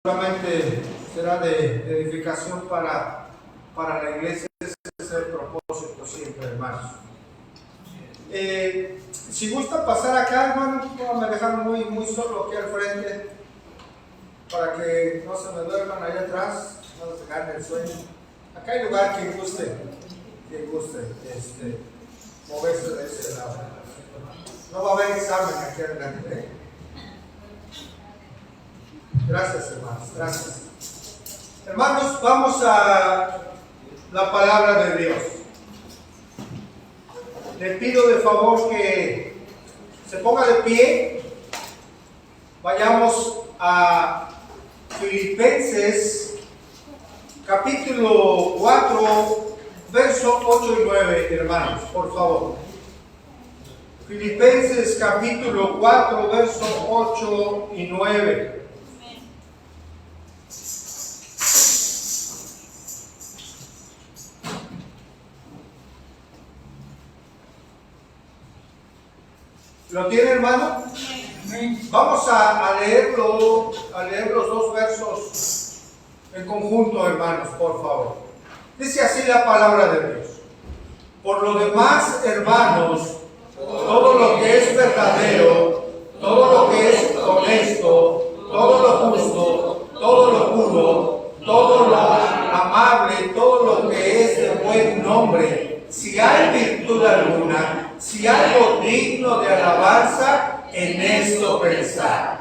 Solamente será de edificación para la iglesia. Ese es el propósito siempre, hermanos. Si gusta pasar acá, hermano, me dejaron muy solo aquí al frente para que no se me duerman allá atrás, no se gane el sueño. Acá hay lugar que guste moverse de ese lado. No va a haber examen aquí adelante, ¿eh? Gracias, hermanos, gracias. Hermanos, vamos a la palabra de Dios. Le pido de favor que se ponga de pie. Vayamos a Filipenses capítulo 4, verso 8 y 9, hermanos, por favor. Filipenses capítulo 4, verso 8 y 9. ¿Lo tiene, hermano? Vamos a leer los dos versos en conjunto, hermanos, por favor. Dice así la palabra de Dios. Por lo demás, hermanos, todo lo que es verdadero, todo lo que es honesto, todo lo justo, todo lo puro, todo lo amable, todo lo que es de buen nombre, si hay virtud alguna, si algo digno de alabanza, en esto pensad.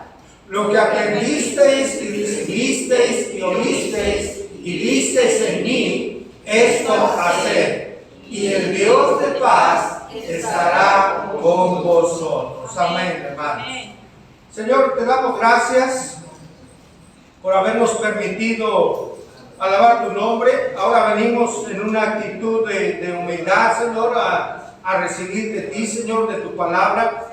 Lo que aprendisteis y recibisteis y oísteis y visteis en mí, esto haced, y el Dios de paz estará con vosotros. Amén, hermanos. Señor, te damos gracias por habernos permitido alabar tu nombre. Ahora venimos en una actitud de humildad, Señor, a recibir de ti, Señor, de tu palabra,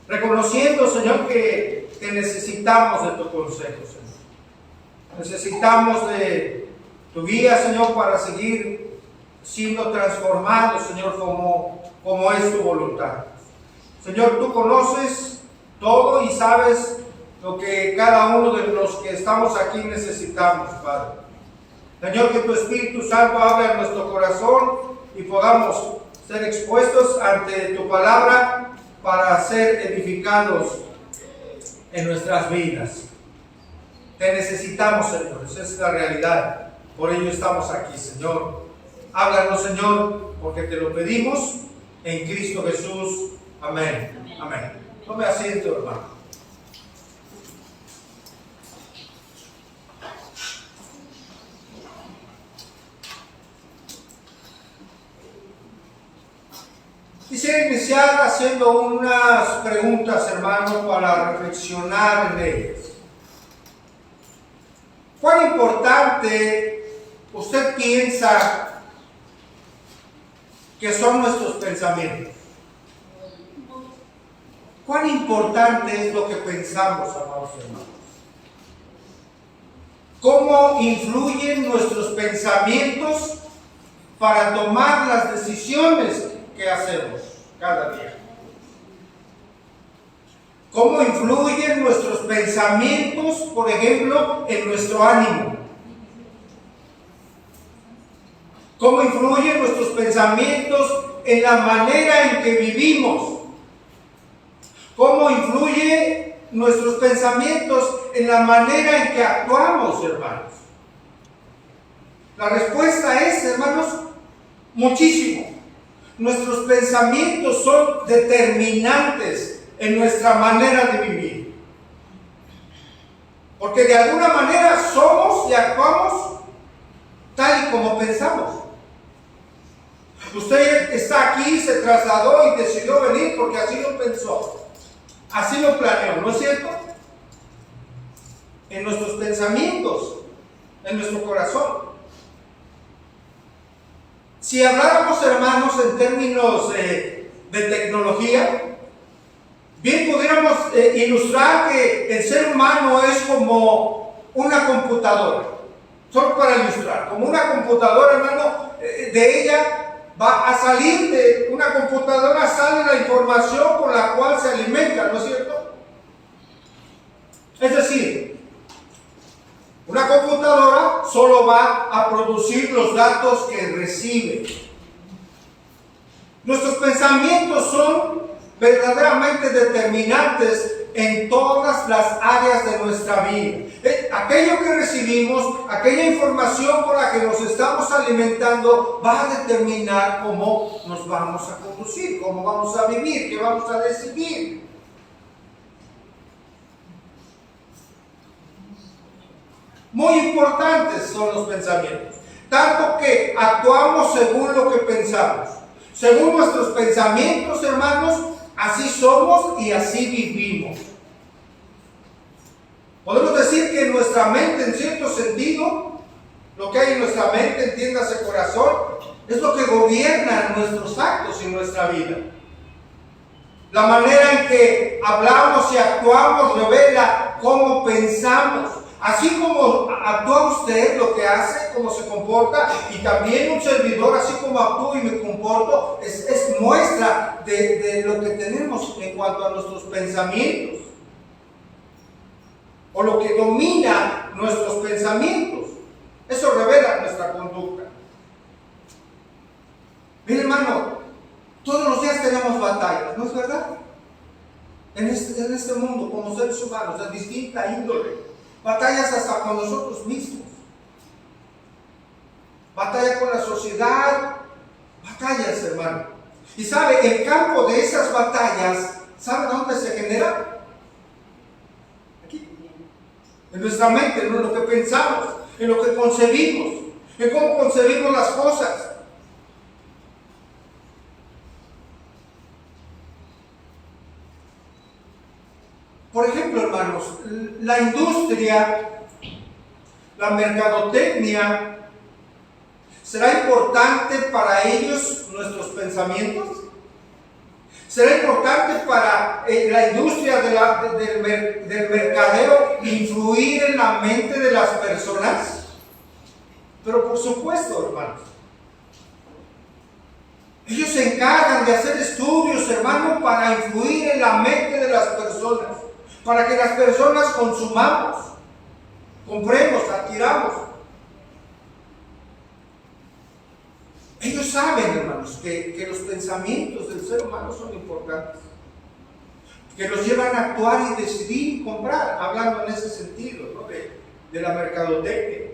reconociendo, Señor, que necesitamos de tu consejo, Señor. Necesitamos de tu guía, Señor, para seguir siendo transformados, Señor, como es tu voluntad. Señor, tú conoces todo y sabes lo que cada uno de los que estamos aquí necesitamos, Padre. Señor, que tu Espíritu Santo hable a nuestro corazón y podamos ser expuestos ante tu palabra para ser edificados en nuestras vidas. Te necesitamos, Señor, esa es la realidad. Por ello estamos aquí, Señor. Háblanos, Señor, porque te lo pedimos en Cristo Jesús. Amén. Amén. Tome asiento, hermano. Quisiera iniciar haciendo unas preguntas, hermano, para reflexionar en ellas. ¿Cuán importante usted piensa que son nuestros pensamientos? ¿Cuán importante es lo que pensamos, amados hermanos? ¿Cómo influyen nuestros pensamientos para tomar las decisiones que hacemos cada día? ¿Cómo influyen nuestros pensamientos, por ejemplo, en nuestro ánimo? ¿Cómo influyen nuestros pensamientos en la manera en que vivimos? ¿Cómo influyen nuestros pensamientos en la manera en que actuamos, hermanos? La respuesta es, hermanos, muchísimo. Nuestros pensamientos son determinantes en nuestra manera de vivir. Porque de alguna manera somos y actuamos tal y como pensamos. Usted está aquí, se trasladó y decidió venir porque así lo pensó. Así lo planeó, ¿no es cierto? En nuestros pensamientos, en nuestro corazón. Si habláramos, hermanos, en términos de tecnología, bien pudiéramos ilustrar que el ser humano es como una computadora. Solo para ilustrar, como una computadora, hermano, de ella va a salir, de una computadora sale la información con la cual se alimenta, ¿no es cierto? Es decir, Una computadora solo va a producir los datos que recibe. Nuestros pensamientos son verdaderamente determinantes en todas las áreas de nuestra vida. Aquello que recibimos, aquella información con la que nos estamos alimentando, va a determinar cómo nos vamos a conducir, cómo vamos a vivir, qué vamos a decidir. Muy importantes son los pensamientos, tanto que actuamos según lo que pensamos. Según nuestros pensamientos, hermanos, así somos y así vivimos. Podemos decir que nuestra mente, en cierto sentido, lo que hay en nuestra mente, entiéndase corazón, es lo que gobierna nuestros actos y nuestra vida. La manera en que hablamos y actuamos revela cómo pensamos. Así como actúa usted, lo que hace, cómo se comporta, y también un servidor, así como actúo y me comporto, es muestra de lo que tenemos en cuanto a nuestros pensamientos, o lo que domina nuestros pensamientos. Eso revela nuestra conducta. Mire, hermano, todos los días tenemos batallas, ¿no es verdad? En este mundo, como seres humanos, de distinta índole. Batallas hasta con nosotros mismos. Batalla con la sociedad. Batallas, hermano. Y sabe, el campo de esas batallas, ¿sabe dónde se genera? Aquí. En nuestra mente, en lo que pensamos, en lo que concebimos, en cómo concebimos las cosas. Por ejemplo, hermanos, la industria, la mercadotecnia, ¿será importante para ellos nuestros pensamientos? ¿Será importante para la industria del mercadeo influir en la mente de las personas? Pero por supuesto, hermanos. Ellos se encargan de hacer estudios, hermano, para influir en la mente de las personas. Para que las personas consumamos, compremos, adquiramos. Ellos saben, hermanos, que los pensamientos del ser humano son importantes, que los llevan a actuar y decidir y comprar, hablando en ese sentido, ¿no? de la mercadotecnia.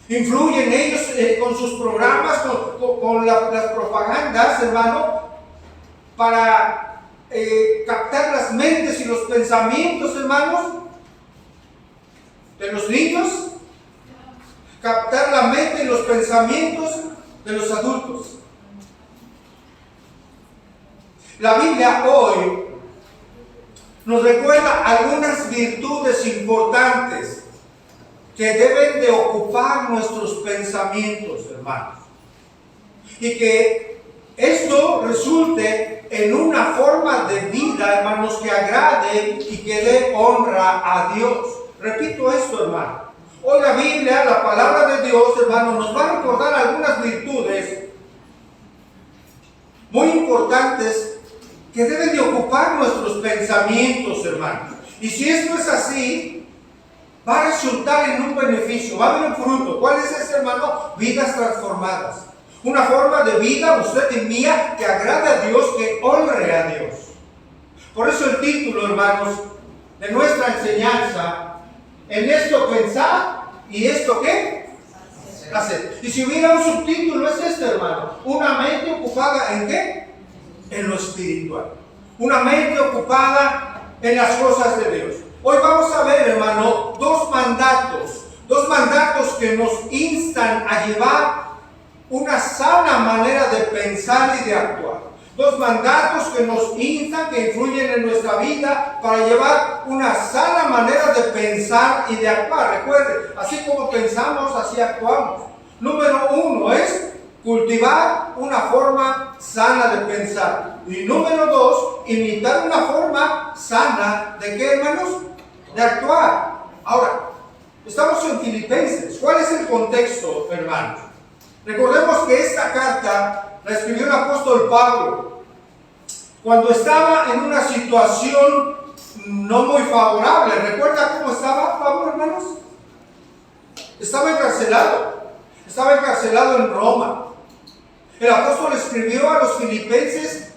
Influyen ellos con sus programas, con las propagandas, hermano, para captar las mentes y los pensamientos, hermanos, de los niños, captar la mente y los pensamientos de los adultos. La Biblia hoy nos recuerda algunas virtudes importantes que deben de ocupar nuestros pensamientos, hermanos, y que esto resulte en una forma de vida, hermanos, que agrade y que dé honra a Dios. Repito esto, hermano. Hoy la Biblia, la palabra de Dios, hermano, nos va a recordar algunas virtudes muy importantes que deben de ocupar nuestros pensamientos, hermanos. Y si esto es así, va a resultar en un beneficio, va a haber un fruto. ¿Cuál es ese, hermano? Vidas transformadas. Una forma de vida, usted y mía, que agrade a Dios, que honre a Dios. Por eso el título, hermanos, de nuestra enseñanza, en esto pensar y esto ¿qué? Hacer. Y si hubiera un subtítulo es este, hermano, una mente ocupada ¿en qué? En lo espiritual. Una mente ocupada en las cosas de Dios. Hoy vamos a ver, hermano, dos mandatos que nos instan a llevar una sana manera de pensar y de actuar. Dos mandatos que nos instan, que influyen en nuestra vida para llevar una sana manera de pensar y de actuar. Recuerde, así como pensamos, así actuamos. Número uno es cultivar una forma sana de pensar. Y número dos, imitar una forma sana de ¿qué, hermanos? De actuar. Ahora, estamos en Filipenses. ¿Cuál es el contexto, hermanos? Recordemos que esta carta la escribió el apóstol Pablo cuando estaba en una situación no muy favorable. ¿Recuerda cómo estaba Pablo, hermanos? Estaba encarcelado en Roma. El apóstol escribió a los filipenses,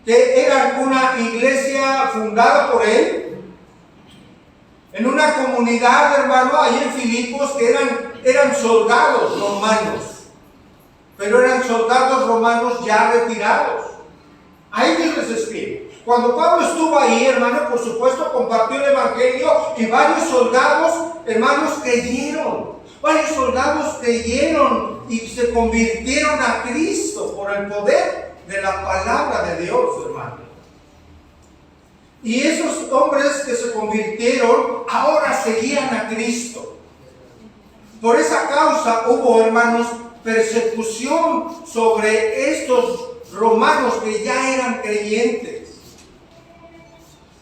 que eran una iglesia fundada por él, en una comunidad, hermano, ahí en Filipos, que eran soldados romanos, pero eran soldados romanos ya retirados. A ellos les escribe. Cuando Pablo estuvo ahí, hermano, por supuesto compartió el evangelio y varios soldados, hermanos, creyeron. Varios soldados creyeron y se convirtieron a Cristo por el poder de la palabra de Dios, hermano. Y esos hombres que se convirtieron ahora seguían a Cristo. Por esa causa hubo, hermanos, persecución sobre estos romanos que ya eran creyentes.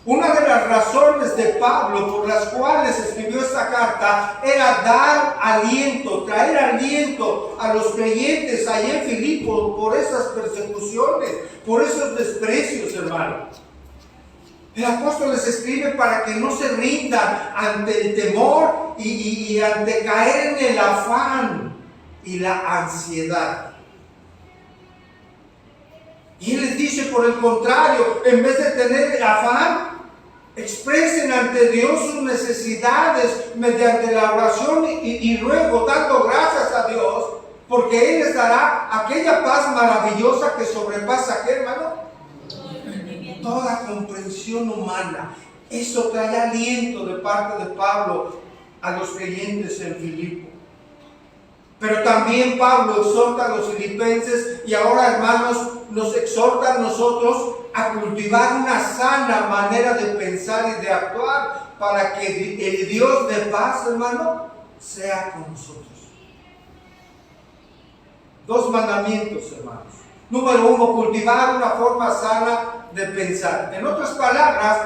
Una de las razones de Pablo por las cuales escribió esta carta era dar aliento, traer aliento a los creyentes allá en Filipos por esas persecuciones, por esos desprecios, hermano. El apóstol les escribe para que no se rindan ante el temor y ante caer en el afán y la ansiedad. Y él les dice, por el contrario, en vez de tener afán, expresen ante Dios sus necesidades mediante la oración y luego dando gracias a Dios, porque Él les dará aquella paz maravillosa que sobrepasa, ¿qué, hermano? Toda comprensión humana. Eso trae aliento de parte de Pablo a los creyentes en Filipo. Pero también Pablo exhorta a los filipenses y ahora, hermanos, nos exhorta a nosotros a cultivar una sana manera de pensar y de actuar para que el Dios de paz, hermano, sea con nosotros. 2 mandamientos, hermanos. Número 1, cultivar una forma sana de pensar. En otras palabras,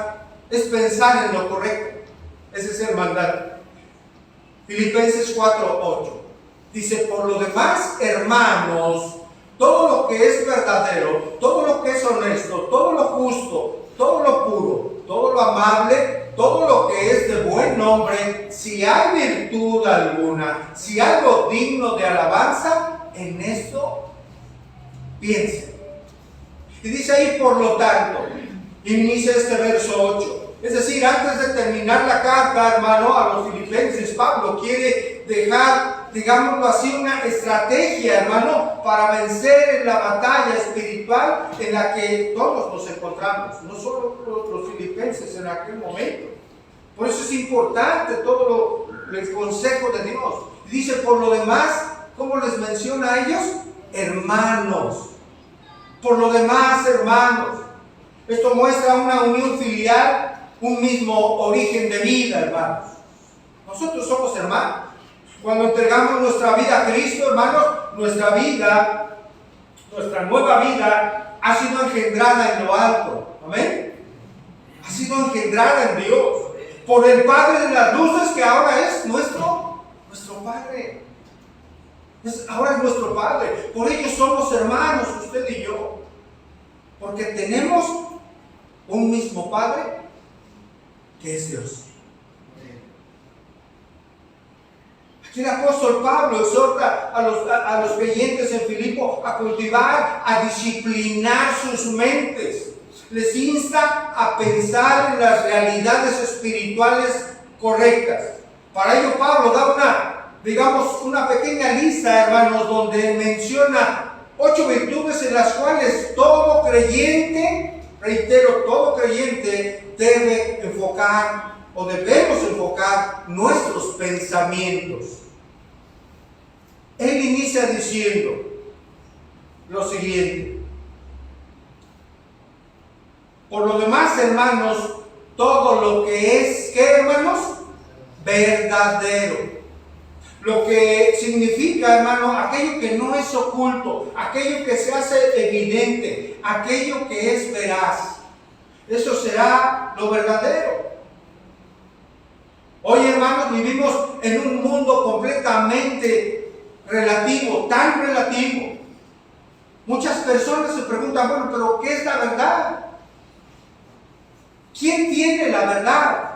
es pensar en lo correcto. Ese es el mandato. Filipenses 4:8. Dice, por lo demás, hermanos, todo lo que es verdadero, todo lo que es honesto, todo lo justo, todo lo puro, todo lo amable, todo lo que es de buen nombre, si hay virtud alguna, si algo digno de alabanza, en esto piensen. Y dice ahí, por lo tanto, inicia este verso 8. Es decir, antes de terminar la carta, hermano, a los filipenses, Pablo quiere dejar, digámoslo así, una estrategia, hermano, para vencer en la batalla espiritual en la que todos nos encontramos, no solo los filipenses en aquel momento. Por eso es importante todo el consejo de Dios. Dice, por lo demás, ¿cómo les menciona a ellos? Hermanos. Por lo demás, hermanos. Esto muestra una unión filial, un mismo origen de vida, hermanos. Nosotros somos hermanos. Cuando entregamos nuestra vida a Cristo, hermanos, nuestra nueva vida ha sido engendrada en lo alto. Amén. Ha sido engendrada en Dios por el Padre de las luces, que ahora es nuestro Padre. Ahora es nuestro Padre. Por ello somos hermanos, usted y yo, porque tenemos un mismo Padre, que es Dios. Aquí el apóstol Pablo exhorta a los creyentes en Filipo a cultivar, a disciplinar sus mentes. Les insta a pensar en las realidades espirituales correctas. Para ello Pablo da una pequeña lista, hermanos, donde menciona 8 virtudes en las cuales todo creyente, reitero, todo creyente debe enfocar o debemos enfocar nuestros pensamientos. Él inicia diciendo lo siguiente: por lo demás, hermanos, todo lo que es, ¿qué, hermanos? Verdadero. Lo que significa, hermano, aquello que no es oculto, aquello que se hace evidente, aquello que es veraz. Eso será lo verdadero. Hoy, hermanos, vivimos en un mundo completamente relativo, tan relativo. Muchas personas se preguntan, bueno, pero ¿qué es la verdad? ¿Quién tiene la verdad?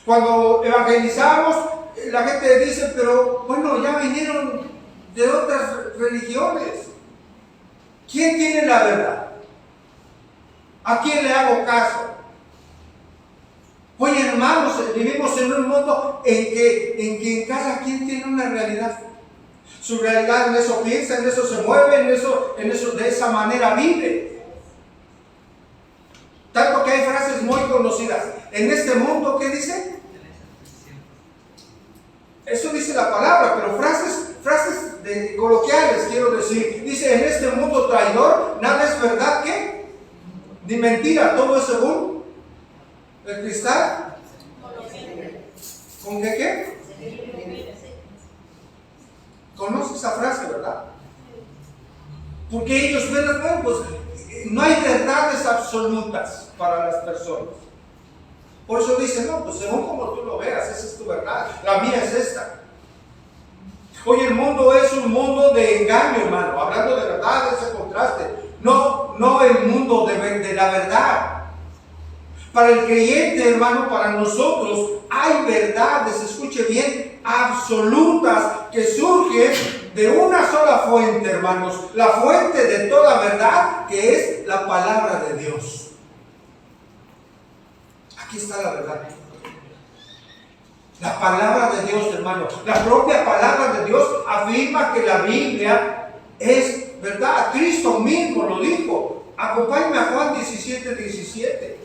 Cuando evangelizamos, la gente dice, pero bueno, ya vinieron de otras religiones. ¿Quién tiene la verdad? ¿A quién le hago caso? Oye, hermanos, vivimos en un mundo en que cada quien tiene una realidad. Su realidad, en eso piensa, en eso se mueve, en eso de esa manera vive. Tanto que hay frases muy conocidas. En este mundo, ¿qué dice? Eso dice la palabra, pero frases coloquiales, quiero decir. Dice, en este mundo traidor, nada es verdad, ¿qué? Ni mentira, todo es según el cristal. ¿Con qué? ¿Conoce esa frase, verdad? Porque ellos ven, bueno, pues no hay verdades absolutas para las personas. Por eso dicen, no, pues según como tú lo veas, esa es tu verdad, la mía es esta. Hoy el mundo es un mundo de engaño, hermano, hablando de verdad, ese contraste. No el mundo de la verdad. Para el creyente, hermano, para nosotros hay verdades, escuche bien, absolutas que surgen de una sola fuente, hermanos. La fuente de toda verdad, que es la palabra de Dios. Aquí está la verdad. La palabra de Dios, hermano. La propia palabra de Dios afirma que la Biblia es verdad. Cristo mismo lo dijo. Acompáñame a Juan 17:17.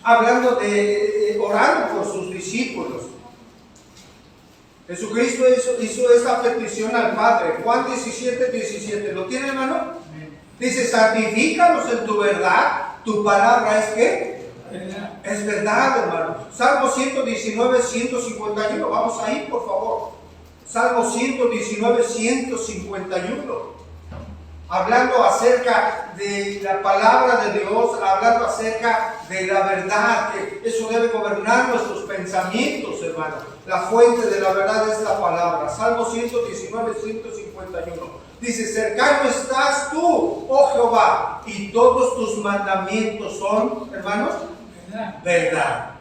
Hablando orando por sus discípulos. Jesucristo hizo esta petición al Padre. Juan 17:17. ¿Lo tiene, hermano? Dice, santifícalos en tu verdad. Tu palabra es ¿qué? Es verdad, hermano. Salmo 119:151. Vamos ahí, por favor. Salmo 119:151. Hablando acerca de la palabra de Dios, hablando acerca de la verdad, que eso debe gobernar nuestros pensamientos, hermano. La fuente de la verdad es la palabra. Salmo 119:151. Dice, cercano estás tú, oh Jehová, y todos tus mandamientos son, hermanos, verdad.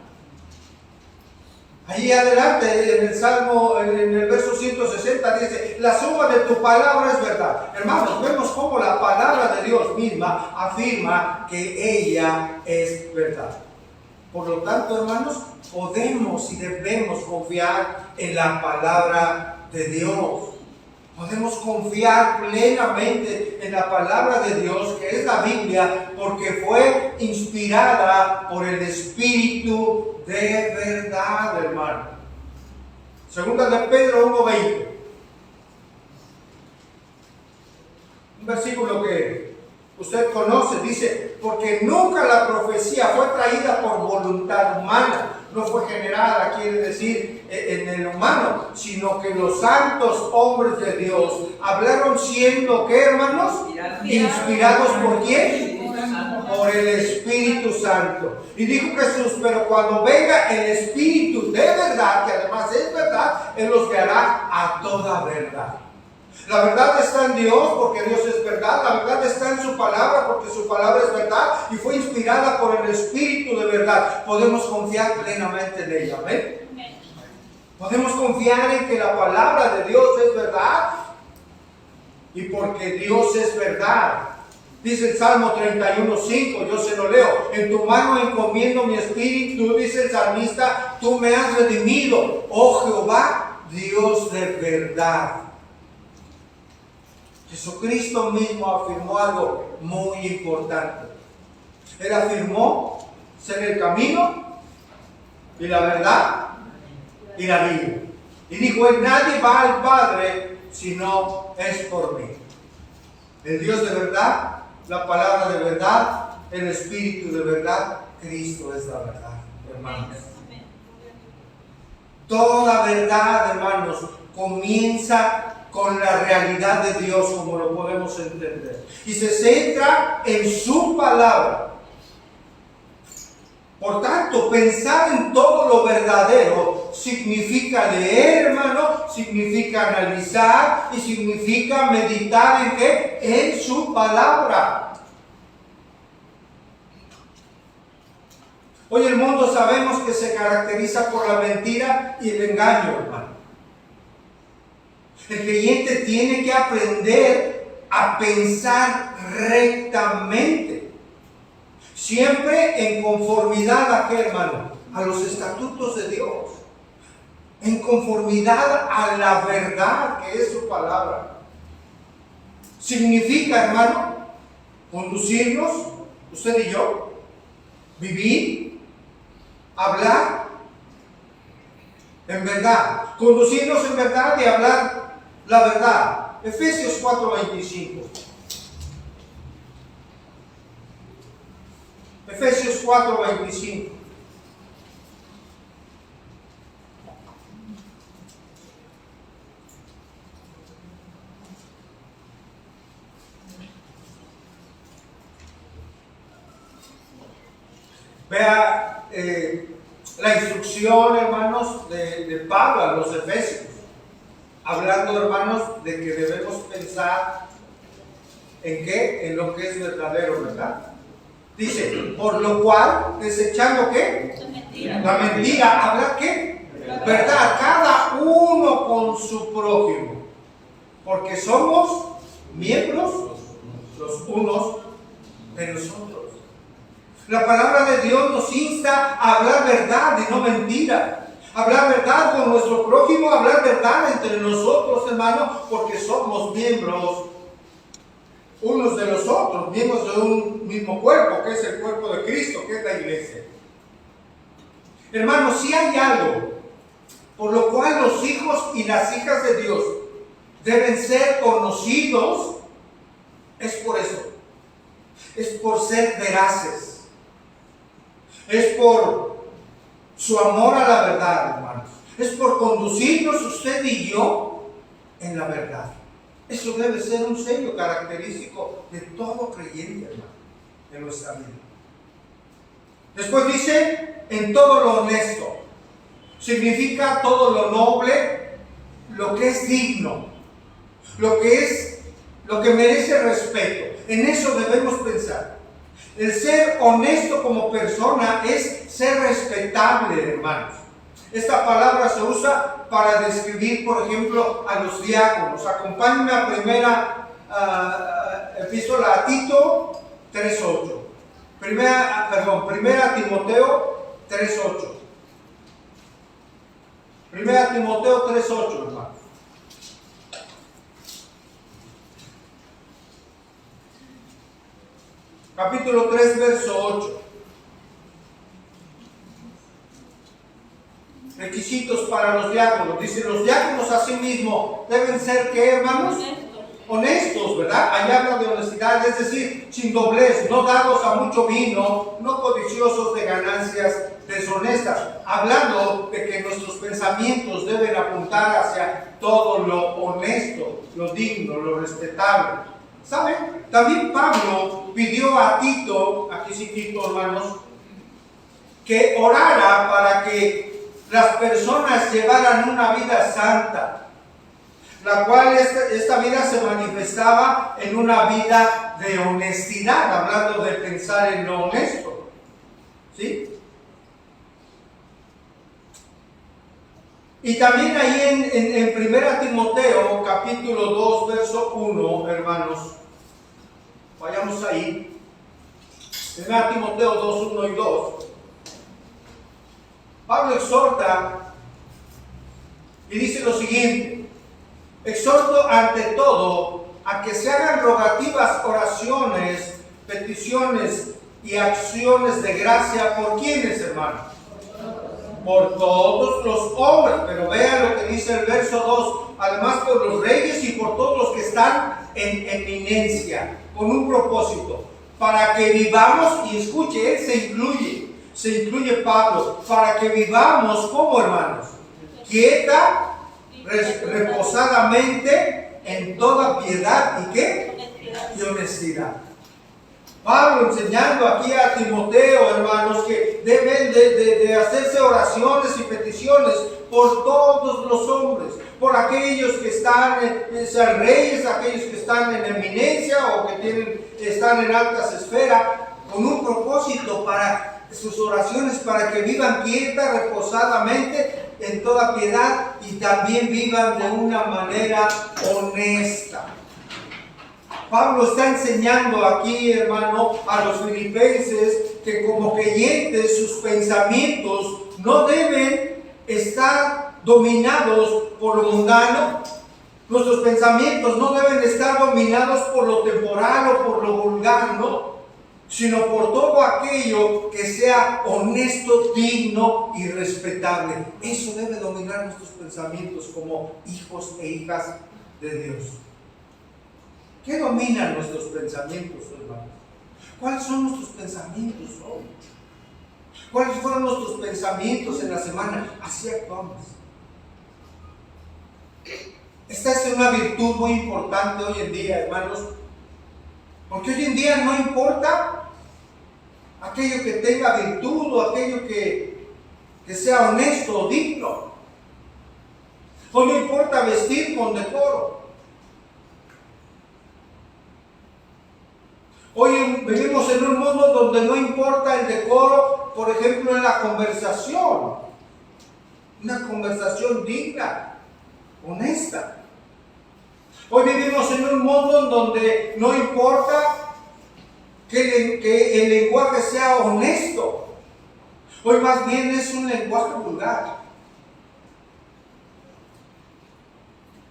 Allí adelante, en el Salmo, en el verso 160, dice, la suma de tu palabra es verdad. Hermanos, vemos cómo la palabra de Dios misma afirma que ella es verdad. Por lo tanto, hermanos, podemos y debemos confiar en la palabra de Dios. Podemos confiar plenamente en la palabra de Dios, que es la Biblia, porque fue inspirada por el Espíritu de verdad, hermano. Segunda de Pedro 1:20. Un versículo que usted conoce, dice, porque nunca la profecía fue traída por voluntad humana, no fue generada, quiere decir, en el humano, sino que los santos hombres de Dios hablaron siendo, ¿qué, hermanos? Inspirados ¿por quién? Por el Espíritu Santo. Y dijo Jesús, pero cuando venga el Espíritu de verdad, que además es verdad, Él los guiará a toda verdad. La verdad está en Dios porque Dios es verdad. La verdad está en su palabra porque su palabra es verdad y fue inspirada por el Espíritu de verdad. Podemos confiar plenamente en ella. ¿Amén? Podemos confiar en que la palabra de Dios es verdad y porque Dios es verdad. Dice el Salmo 31:5, yo se lo leo. En tu mano encomiendo mi espíritu, dice el salmista, tú me has redimido, oh Jehová, Dios de verdad. Jesucristo mismo afirmó algo muy importante. Él afirmó ser el camino y la verdad y la vida. Y dijo, nadie va al Padre si no es por mí. El Dios de verdad, la palabra de verdad, el Espíritu de verdad, Cristo es la verdad, hermanos. Toda verdad, hermanos, comienza con la realidad de Dios, como lo podemos entender, y se centra en su palabra. Por tanto, pensar en todo lo verdadero significa leer, hermano, significa analizar y significa meditar en ¿qué? En su palabra. Hoy el mundo sabemos que se caracteriza por la mentira y el engaño, hermano. El creyente tiene que aprender a pensar rectamente. Siempre en conformidad a qué, hermano? A los estatutos de Dios. En conformidad a la verdad que es su palabra. Significa, hermano, conducirnos, usted y yo, vivir, hablar en verdad. Conducirnos en verdad y hablar la verdad. Efesios 4:25. Efesios 4:25. Vea la instrucción, hermanos, de Pablo a los Efesios. Hablando, hermanos, de que debemos pensar en qué, en lo que es verdadero, ¿verdad? Dice, por lo cual, desechando ¿qué? La mentira, ¿habla qué? ¿Verdad? Cada uno con su prójimo. Porque somos miembros los unos de nosotros. La palabra de Dios nos insta a hablar verdad y no mentira. Hablar verdad con nuestro prójimo, hablar verdad entre nosotros, hermanos, porque somos miembros unos de los otros, miembros de un mismo cuerpo, que es el cuerpo de Cristo, que es la iglesia. Hermanos, si hay algo por lo cual los hijos y las hijas de Dios deben ser conocidos, es por eso. Es por ser veraces. Es por su amor a la verdad, hermanos. Es por conducirnos usted y yo en la verdad. Eso debe ser un sello característico de todo creyente, hermano, en nuestra vida. Después dice, en todo lo honesto. Significa todo lo noble, lo que es digno, lo que merece respeto. En eso debemos pensar. El ser honesto como persona es ser respetable, hermanos. Esta palabra se usa para describir, por ejemplo, a los diáconos. Acompáñenme a primera epístola a Tito 3:8. Primera Timoteo 3:8. Primera Timoteo 3:8, hermanos. Capítulo 3, verso 8. Requisitos para los diáconos. Dice, los diáconos asimismo deben ser, ¿qué, hermanos? Honestos, ¿verdad? Ahí habla de honestidad, es decir, sin doblez, no dados a mucho vino, no codiciosos de ganancias deshonestas. Hablando de que nuestros pensamientos deben apuntar hacia todo lo honesto, lo digno, lo respetable. ¿Saben? También Pablo pidió a Tito, aquí sí Tito, hermanos, que orara para que las personas llevaran una vida santa, la cual esta vida se manifestaba en una vida de honestidad, hablando de pensar en lo honesto. ¿Sí? Y también ahí en 1 Timoteo, capítulo 2, verso 1, hermanos, vayamos ahí. 1 Timoteo 2, 1 y 2. Pablo exhorta y dice lo siguiente: exhorto ante todo a que se hagan rogativas, oraciones, peticiones y acciones de gracia. ¿Por quiénes, hermano? Por todos los hombres. Pero vean lo que dice el verso 2: además por los reyes y por todos los que están en eminencia, con un propósito, para que vivamos, y escuche, él se incluye Pablo, para que vivamos como, hermanos, quieta, reposadamente, en toda piedad y ¿qué? Y honestidad. Pablo enseñando aquí a Timoteo, hermanos, que deben de hacerse oraciones y peticiones por todos los hombres, por aquellos que están, sean reyes, aquellos que están en eminencia o que están en altas esferas, con un propósito para sus oraciones, para que vivan quieta, reposadamente, en toda piedad y también vivan de una manera honesta. Pablo está enseñando aquí, hermano, a los filipenses que como creyentes sus pensamientos no deben estar dominados por lo mundano. Nuestros pensamientos no deben estar dominados por lo temporal o por lo vulgar, no, sino por todo aquello que sea honesto, digno y respetable. Eso debe dominar nuestros pensamientos como hijos e hijas de Dios. ¿Qué dominan nuestros pensamientos, hermanos? ¿Cuáles son nuestros pensamientos hoy? ¿Cuáles fueron nuestros pensamientos en la semana? Así actuamos. Esta es una virtud muy importante hoy en día, hermanos, porque hoy en día no importa aquello que tenga virtud o aquello que sea honesto o digno. Hoy no importa vestir con decoro. Hoy vivimos en un mundo donde no importa el decoro, por ejemplo, en la conversación. Una conversación digna, honesta. Hoy vivimos en un mundo en donde no importa que el lenguaje sea honesto. Hoy más bien es un lenguaje vulgar.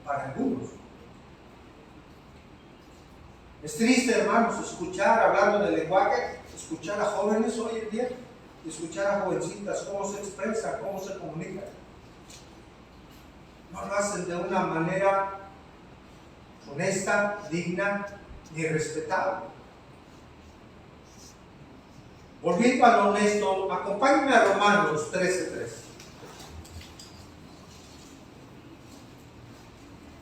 Para algunos. Es triste, hermanos, escuchar, hablando del lenguaje, escuchar a jóvenes hoy en día, escuchar a jovencitas, cómo se expresan, cómo se comunican. No lo hacen de una manera honesta, digna y respetable. Volviendo a lo honesto, acompáñenme a Romanos 13:3.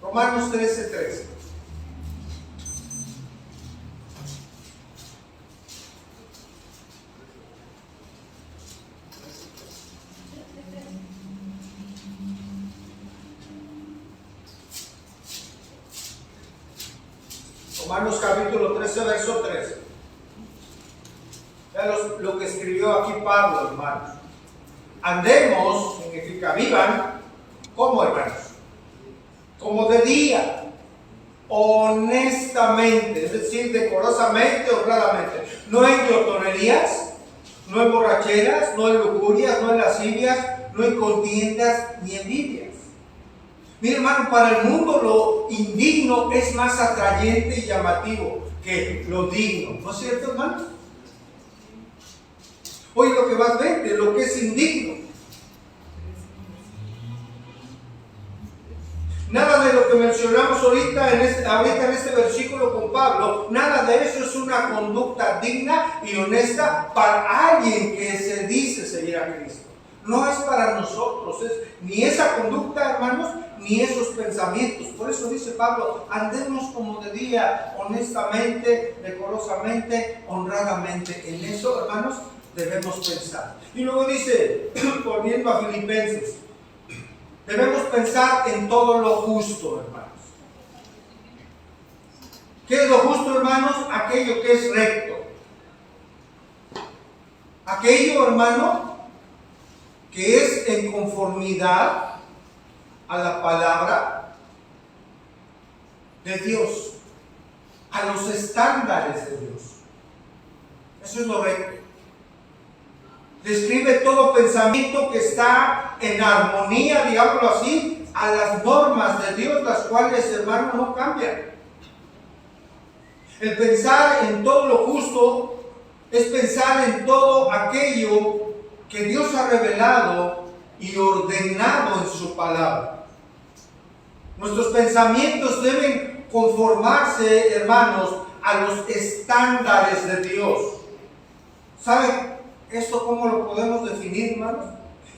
Romanos 13:3. Romanos capítulo 13, verso 3. Vean lo que escribió aquí Pablo, hermanos. Andemos, significa vivan, como hermanos, como de día, honestamente, es decir, decorosamente, honradamente, no en glotonerías, no en borracheras, no en lujurias, no en lascivias, no en contiendas ni envidias. Mira, hermano, para el mundo lo indigno es más atrayente y llamativo que lo digno. ¿No es cierto, hermano? Hoy lo que más vende, lo que es indigno. Nada de lo que mencionamos ahorita en este versículo con Pablo, nada de eso es una conducta digna y honesta para alguien que se dice seguir a Cristo. No es para nosotros, ni esa conducta, hermanos, ni esos pensamientos. Por eso dice Pablo, andemos como de día, honestamente, decorosamente, honradamente. En eso, hermanos, debemos pensar. Y luego dice, volviendo a Filipenses, debemos pensar en todo lo justo, hermanos. ¿Qué es lo justo, hermanos? Aquello que es recto. Aquello, hermano, que es en conformidad a la palabra de Dios, a los estándares de Dios. Eso es lo recto. Describe todo pensamiento que está en armonía, digámoslo así, a las normas de Dios, las cuales, hermano, no cambian. El pensar en todo lo justo es pensar en todo aquello que Dios ha revelado y ordenado en su palabra. Nuestros pensamientos deben conformarse, hermanos, a los estándares de Dios. ¿Saben esto cómo lo podemos definir, hermanos?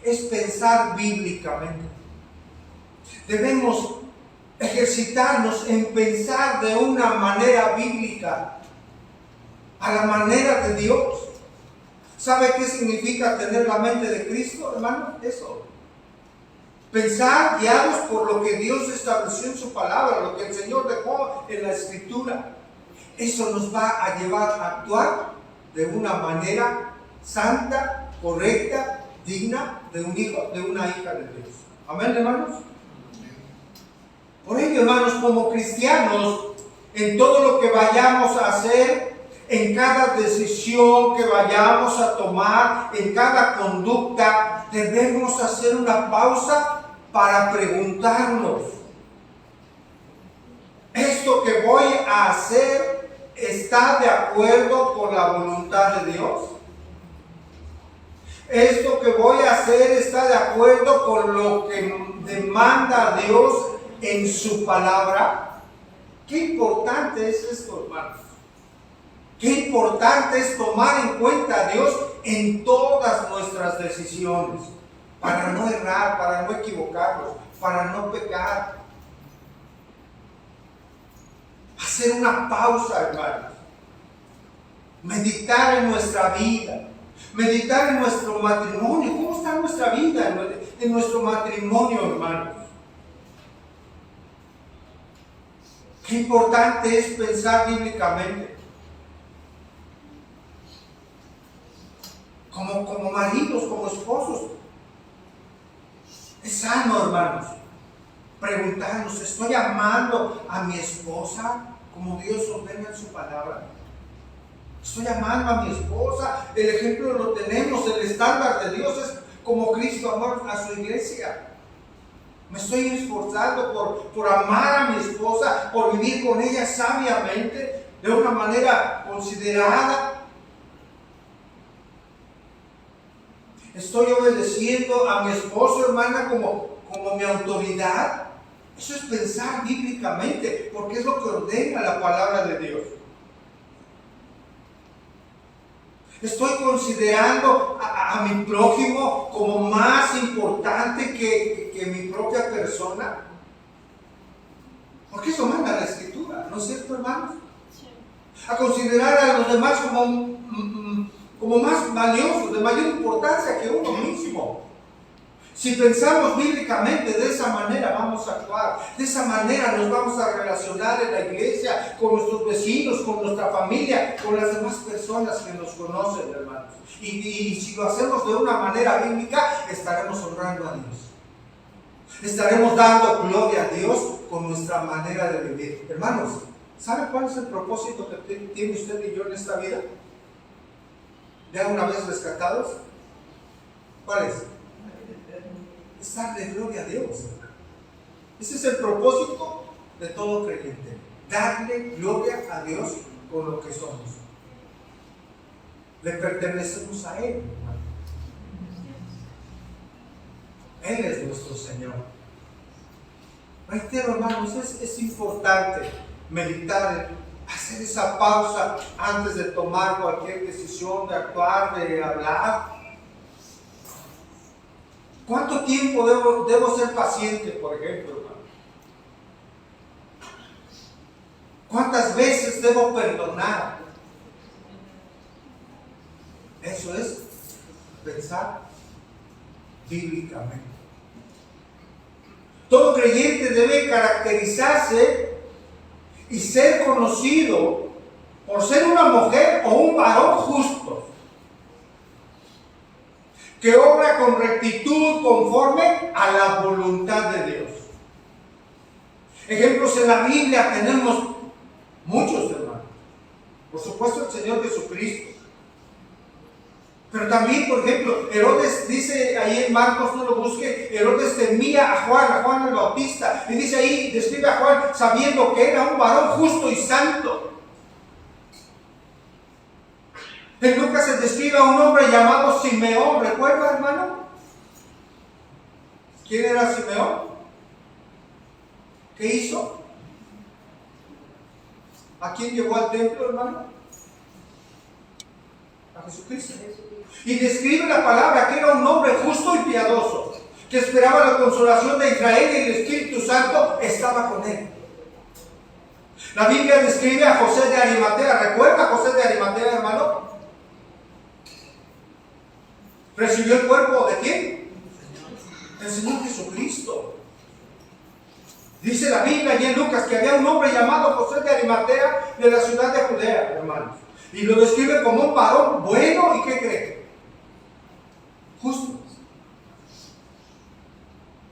Es pensar bíblicamente. Debemos ejercitarnos en pensar de una manera bíblica. a la manera de Dios. ¿Sabe qué significa tener la mente de Cristo, hermano? Eso. Pensar guiados por lo que Dios estableció en su palabra, lo que el Señor dejó en la Escritura. Eso nos va a llevar a actuar de una manera santa, correcta, digna de un hijo, de una hija de Dios. Amén, hermanos. Por ello, hermanos, como cristianos, en todo lo que vayamos a hacer, en cada decisión que vayamos a tomar, en cada conducta, debemos hacer una pausa para preguntarnos: ¿esto que voy a hacer está de acuerdo con la voluntad de Dios? ¿Esto que voy a hacer está de acuerdo con lo que demanda Dios en su palabra? Qué importante es esto, hermanos. Qué importante es tomar en cuenta a Dios en todas nuestras decisiones, para no errar, para no equivocarnos, para no pecar. Hacer una pausa, hermanos. Meditar en nuestra vida, meditar en nuestro matrimonio. ¿Cómo está nuestra vida en nuestro matrimonio, hermanos? Qué importante es pensar bíblicamente. Como maridos, como esposos. Es sano, hermanos, preguntarnos: ¿estoy amando a mi esposa como Dios ordena en su palabra? ¿Estoy amando a mi esposa? El ejemplo lo tenemos, el estándar de Dios es como Cristo amó a su iglesia. Me estoy esforzando por amar a mi esposa, por vivir con ella sabiamente, de una manera considerada. Estoy obedeciendo a mi esposo, hermana, como mi autoridad. Eso es pensar bíblicamente, porque es lo que ordena la palabra de Dios. Estoy considerando a mi prójimo como más importante que mi propia persona. Porque eso manda la Escritura, ¿no es cierto, hermanos? Sí. A considerar a los demás como más valiosos, de mayor importancia que uno mismo. Si pensamos bíblicamente de esa manera, vamos a actuar. De esa manera nos vamos a relacionar en la iglesia, con nuestros vecinos, con nuestra familia, con las demás personas que nos conocen, hermanos. Y si lo hacemos de una manera bíblica, estaremos honrando a Dios. Estaremos dando gloria a Dios con nuestra manera de vivir. Hermanos, ¿sabe cuál es el propósito que tiene usted y yo en esta vida? ¿Ya una vez rescatados? ¿Cuál es? Es darle gloria a Dios. Ese es el propósito de todo creyente: darle gloria a Dios con lo que somos. Le pertenecemos a Él. Él es nuestro Señor. Reitero, hermanos, es importante meditar, hacer esa pausa antes de tomar cualquier decisión, de actuar, de hablar. ¿Cuánto tiempo debo ser paciente, por ejemplo, hermano? ¿Cuántas veces debo perdonar? Eso es pensar bíblicamente. Todo creyente debe caracterizarse y ser conocido por ser una mujer o un varón justo, que obra con rectitud conforme a la voluntad de Dios. Ejemplos en la Biblia tenemos muchos, hermanos. Por supuesto, el Señor Jesucristo. Pero también, por ejemplo, Herodes dice ahí en Marcos, no lo busque, Herodes temía a Juan el Bautista. Y dice ahí, describe a Juan sabiendo que era un varón justo y santo. En Lucas se describe a un hombre llamado Simeón. ¿Recuerda, hermano? ¿Quién era Simeón? ¿Qué hizo? ¿A quién llevó al templo, hermano? A Jesucristo. Y describe la palabra que era un hombre justo y piadoso, que esperaba la consolación de Israel y el Espíritu Santo estaba con él. La Biblia describe a José de Arimatea. ¿Recuerda a José de Arimatea, hermano? ¿Recibió el cuerpo de quién? El Señor Jesucristo. Dice la Biblia y en Lucas que había un hombre llamado José de Arimatea de la ciudad de Judea, hermanos. Y lo describe como un varón bueno y ¿qué cree? Justo.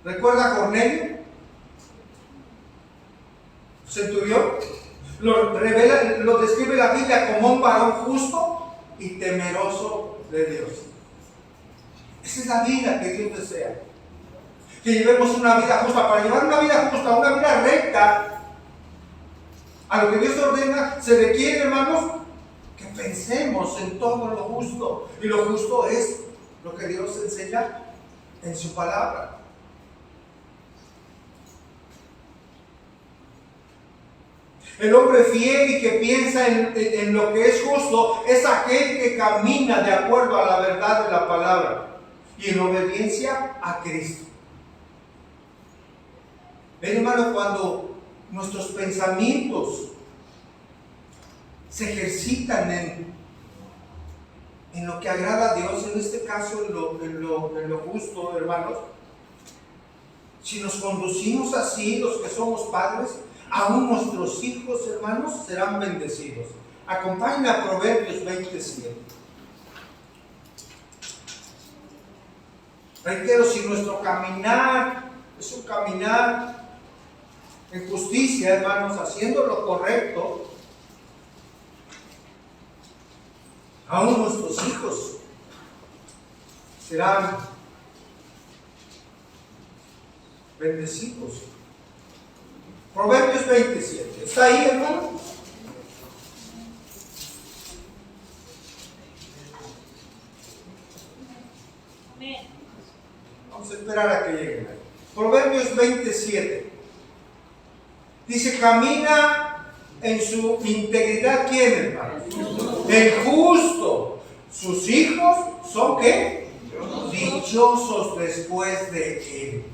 ¿Recuerda a Cornelio? Centurión. Lo describe la Biblia como un varón justo y temeroso de Dios. Esa es la vida que Dios desea. Que llevemos una vida justa. Para llevar una vida justa, una vida recta, a lo que Dios ordena, se requiere, hermanos, que pensemos en todo lo justo. Y lo justo es lo que Dios enseña en su palabra. El hombre fiel y que piensa en lo que es justo es aquel que camina de acuerdo a la verdad de la palabra y en obediencia a Cristo. Ven, hermano, cuando nuestros pensamientos se ejercitan en lo que agrada a Dios, en este caso en lo justo, hermanos, si nos conducimos así, los que somos padres, aún nuestros hijos, hermanos, serán bendecidos. Acompáñenme a Proverbios 27. Reitero, si nuestro caminar es un caminar en justicia, hermanos, haciendo lo correcto, aún nuestros hijos serán bendecidos. Proverbios 27. ¿Está ahí, hermano? Vamos a esperar a que lleguen ahí. Proverbios 27. Dice, camina en su integridad, ¿quién, hermano? El justo. Sus hijos son, ¿qué? Dichosos después de él.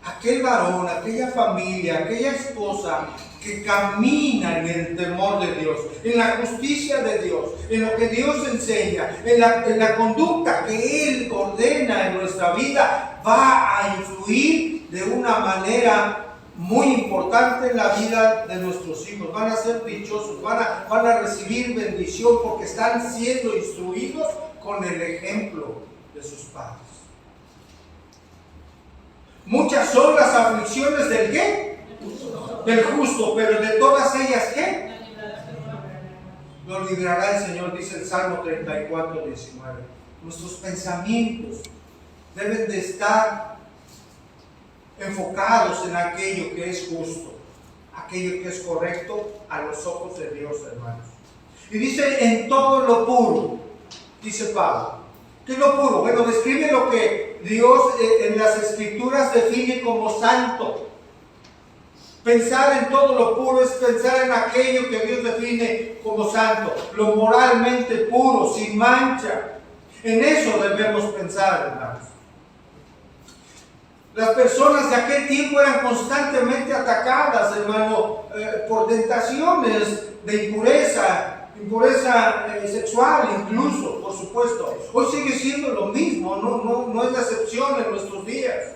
Aquel varón, aquella familia, aquella esposa que camina en el temor de Dios, en la justicia de Dios, en lo que Dios enseña, en la conducta que Él ordena en nuestra vida, va a influir de una manera muy importante en la vida de nuestros hijos. Van a ser dichosos, van a recibir bendición porque están siendo instruidos con el ejemplo de sus padres. Muchas son las aflicciones del ¿qué? Del justo, pero de todas ellas ¿qué? Lo librará el Señor, dice el Salmo 34, 19. Nuestros pensamientos deben de estar enfocados en aquello que es justo, aquello que es correcto a los ojos de Dios, hermanos. Y dice en todo lo puro, dice Pablo. ¿Qué es lo puro? Bueno, describe lo que Dios en las Escrituras define como santo. Pensar en todo lo puro es pensar en aquello que Dios define como santo, lo moralmente puro, sin mancha. En eso debemos pensar, hermanos. Las personas de aquel tiempo eran constantemente atacadas, hermano, por tentaciones de impureza sexual incluso, por supuesto. Hoy sigue siendo lo mismo, no es la excepción en nuestros días.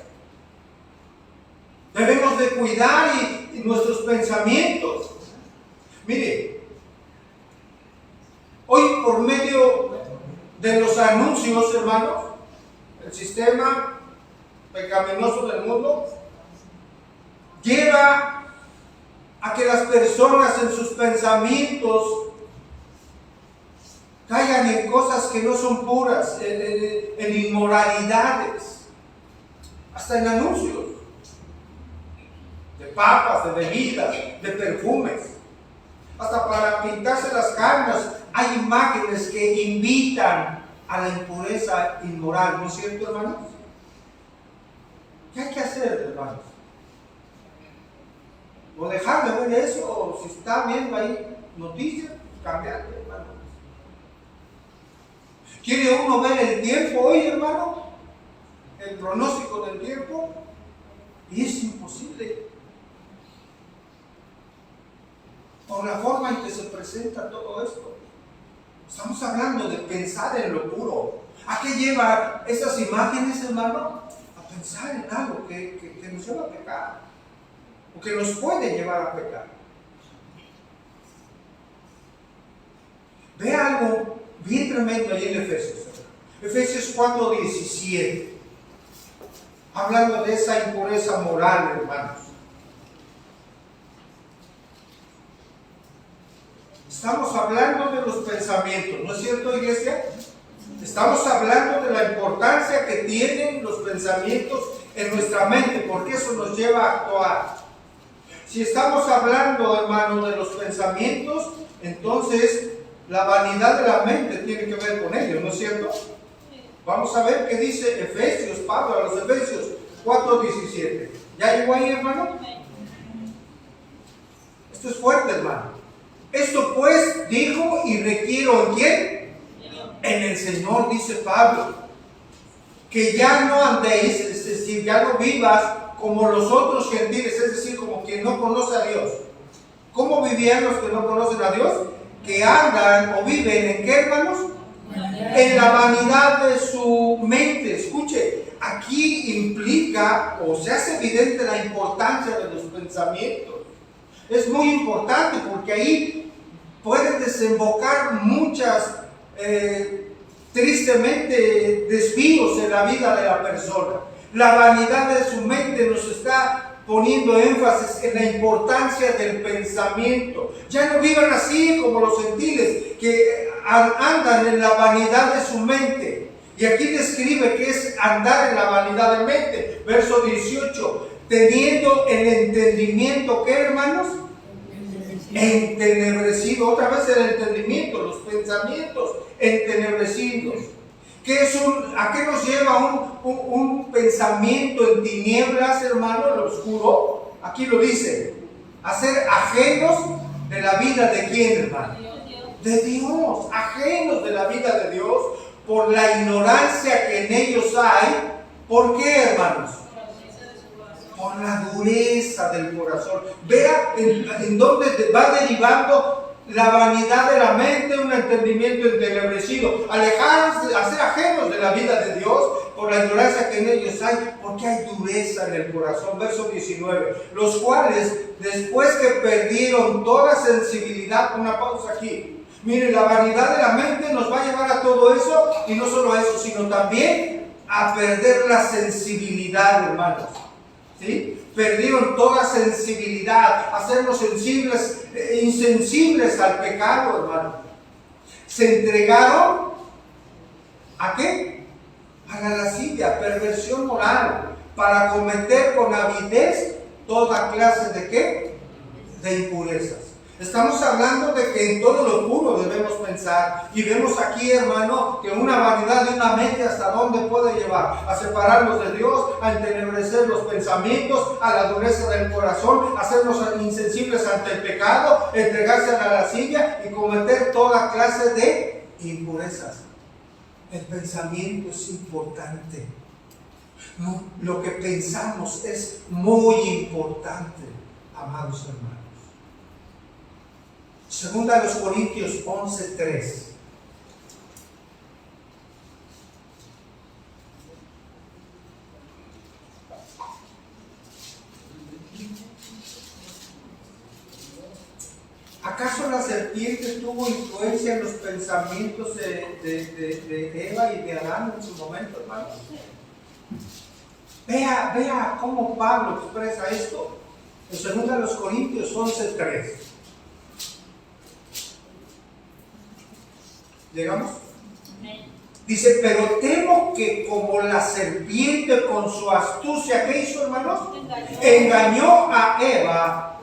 Debemos de cuidar y nuestros pensamientos. Mire, hoy por medio de los anuncios, hermanos, el sistema pecaminoso del mundo lleva a que las personas en sus pensamientos caigan en cosas que no son puras, en inmoralidades, hasta en anuncios de papas, de bebidas, de perfumes, hasta para pintarse las canas hay imágenes que invitan a la impureza inmoral, ¿no es cierto, hermanos? ¿Qué hay que hacer, hermanos? O dejar de ver eso, o si está viendo ahí noticias, cambiarle, hermanos. ¿Quiere uno ver el tiempo hoy, hermano? El pronóstico del tiempo. Y es imposible. por la forma en que se presenta todo esto. Estamos hablando de pensar en lo puro. ¿A qué lleva esas imágenes, hermano? A pensar en algo que nos lleva a pecar, o que nos puede llevar a pecar. Ve algo bien tremendo ahí en Efesios. Efesios 4:17. Hablando de esa impureza moral, hermanos. Estamos hablando de los pensamientos, ¿no es cierto, iglesia? Estamos hablando de la importancia que tienen los pensamientos en nuestra mente, porque eso nos lleva a actuar. Si estamos hablando, hermano, de los pensamientos, entonces la vanidad de la mente tiene que ver con ello, ¿no es cierto? Vamos a ver qué dice Efesios, Pablo a los Efesios 4:17. ¿Ya llegó ahí, hermano? Esto es fuerte, hermano. Esto pues dijo y requiero ¿en quién? En el Señor, dice Pablo, que ya no andéis, es decir, ya no vivas como los otros gentiles, es decir, como quien no conoce a Dios. ¿Cómo vivían los que no conocen a Dios? Que andan o viven ¿en qué, hermanos? En la vanidad de su mente. Escuche, aquí implica o se hace evidente la importancia de los pensamientos. Es muy importante porque ahí pueden desembocar muchas, tristemente, desvíos en la vida de la persona. La vanidad de su mente nos está poniendo énfasis en la importancia del pensamiento. Ya no vivan así como los gentiles que andan en la vanidad de su mente. Y aquí describe que es andar en la vanidad de mente. Verso 18. Teniendo el entendimiento, ¿qué, hermanos? Entenebrecido. Otra vez el entendimiento, los pensamientos entenebrecidos. ¿A qué nos lleva un pensamiento en tinieblas, hermano, en lo oscuro? Aquí lo dice. A ser ajenos de la vida de ¿quién, hermano? De Dios. Ajenos de la vida de Dios por la ignorancia que en ellos hay. ¿Por qué, hermanos? Por la dureza del corazón. Vea en dónde va derivando la vanidad de la mente, un entendimiento entenebrecido. Alejarse, hacer ajenos de la vida de Dios por la ignorancia que en ellos hay, porque hay dureza en el corazón. Verso 19. Los cuales, después que perdieron toda sensibilidad, una pausa aquí. Mire, la vanidad de la mente nos va a llevar a todo eso, y no solo a eso, sino también a perder la sensibilidad, hermanos. ¿Sí? Perdieron toda sensibilidad, hacernos sensibles, insensibles al pecado, hermano. Se entregaron ¿a qué? A la lascivia, perversión moral, para cometer con avidez toda clase de ¿qué? De impurezas. Estamos hablando de que en todo lo puro debemos pensar. Y vemos aquí, hermano, que una vanidad de una mente hasta dónde puede llevar. A separarnos de Dios, a entenebrecer los pensamientos, a la dureza del corazón, a hacernos insensibles ante el pecado, entregarse a la lascivia y cometer toda clase de impurezas. El pensamiento es importante. No, lo que pensamos es muy importante, amados hermanos. Segunda a los Corintios 11:3. ¿Acaso la serpiente tuvo influencia en los pensamientos de Eva y de Adán en su momento, hermano? Vea cómo Pablo expresa esto. En segunda a los Corintios 11:3. ¿Llegamos? Dice, pero temo que como la serpiente con su astucia, ¿qué hizo, hermanos? Engañó a Eva.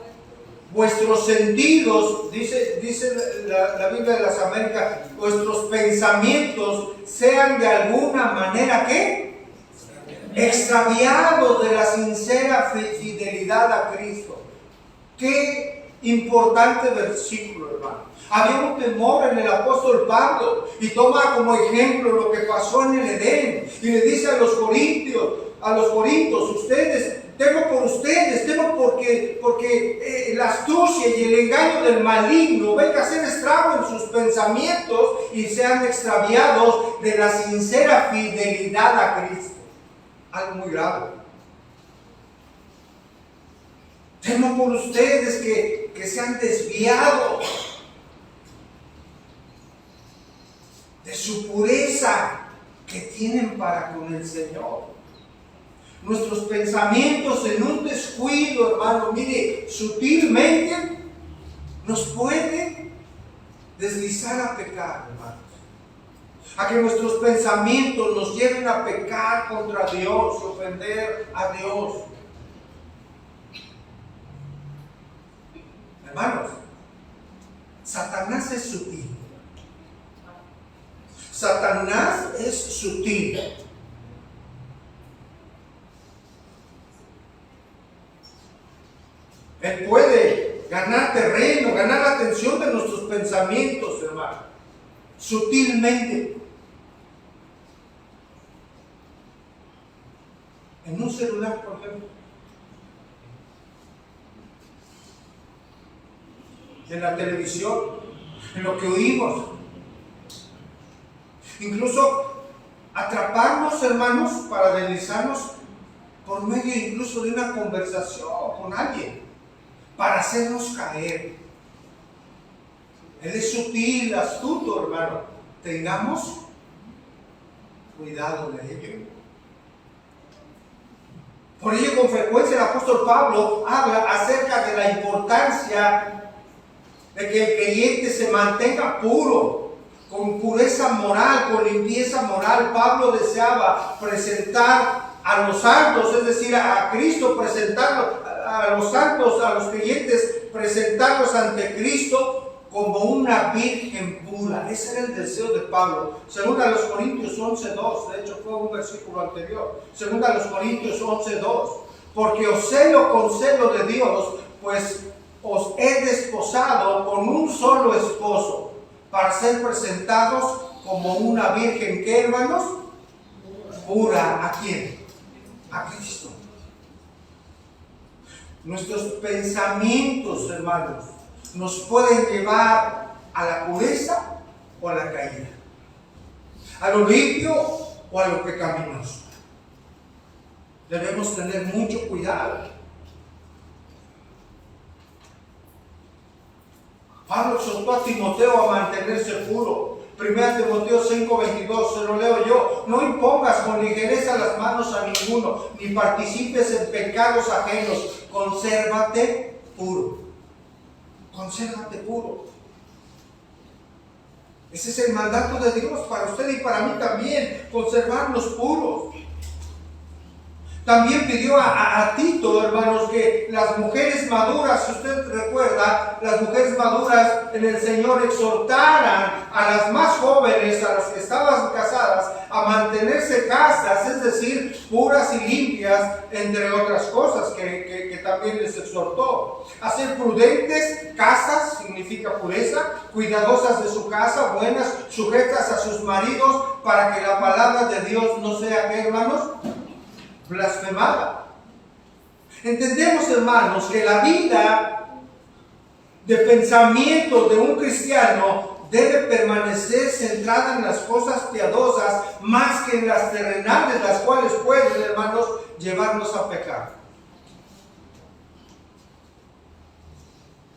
Vuestros sentidos, dice la Biblia de las Américas, vuestros pensamientos sean de alguna manera, ¿qué? Extraviados de la sincera fidelidad a Cristo. Qué importante versículo, hermano. Había un temor en el apóstol Pablo y toma como ejemplo lo que pasó en el Edén y le dice a los corintios, ustedes, temo por ustedes, temo porque la astucia y el engaño del maligno venga a hacer estrago en sus pensamientos y sean extraviados de la sincera fidelidad a Cristo. Algo muy grave. Temo por ustedes que se han desviado de su pureza que tienen para con el Señor. Nuestros pensamientos en un descuido, hermano, mire, sutilmente nos pueden deslizar a pecar, hermanos. A que nuestros pensamientos nos lleven a pecar contra Dios, ofender a Dios. Hermanos, Satanás es sutil. Satanás es sutil. Él puede ganar terreno, ganar la atención de nuestros pensamientos, hermano, sutilmente. En un celular, por ejemplo. En la televisión, en lo que oímos. Incluso atraparnos, hermanos, para deslizarnos por medio incluso de una conversación con alguien, para hacernos caer. Él es sutil, astuto, hermano. Tengamos cuidado de ello. Por ello, con frecuencia el apóstol Pablo habla acerca de la importancia de que el creyente se mantenga puro, con pureza moral, con limpieza moral. Pablo deseaba presentar a los santos, es decir, a Cristo, presentarlo a los santos, a los creyentes, presentarlos ante Cristo como una virgen pura. Ese era el deseo de Pablo. Según a los Corintios 11:2, de hecho fue un versículo anterior. Según a los Corintios 11:2, porque os celo con celo de Dios, pues os he desposado con un solo esposo, para ser presentados como una virgen, ¿qué, hermanos? Pura. ¿A quién? A Cristo. Nuestros pensamientos, hermanos, nos pueden llevar a la pureza o a la caída, a lo limpio o a lo pecaminoso. Debemos tener mucho cuidado. Pablo exhortó a Timoteo a mantenerse puro. 1 Timoteo 5:22, se lo leo yo. No impongas con ligereza las manos a ninguno, ni participes en pecados ajenos. Consérvate puro. Consérvate puro. Ese es el mandato de Dios para usted y para mí también, conservarnos puros. También pidió a Tito, hermanos, que las mujeres maduras, si usted recuerda, las mujeres maduras en el Señor exhortaran a las más jóvenes, a las que estaban casadas, a mantenerse castas, es decir, puras y limpias, entre otras cosas que también les exhortó. A ser prudentes, castas, significa pureza, cuidadosas de su casa, buenas, sujetas a sus maridos, para que la palabra de Dios no sea, ¿qué, hermanos? Blasfemada. Entendemos, hermanos, que la vida de pensamiento de un cristiano debe permanecer centrada en las cosas piadosas más que en las terrenales, las cuales pueden, hermanos, llevarnos a pecar.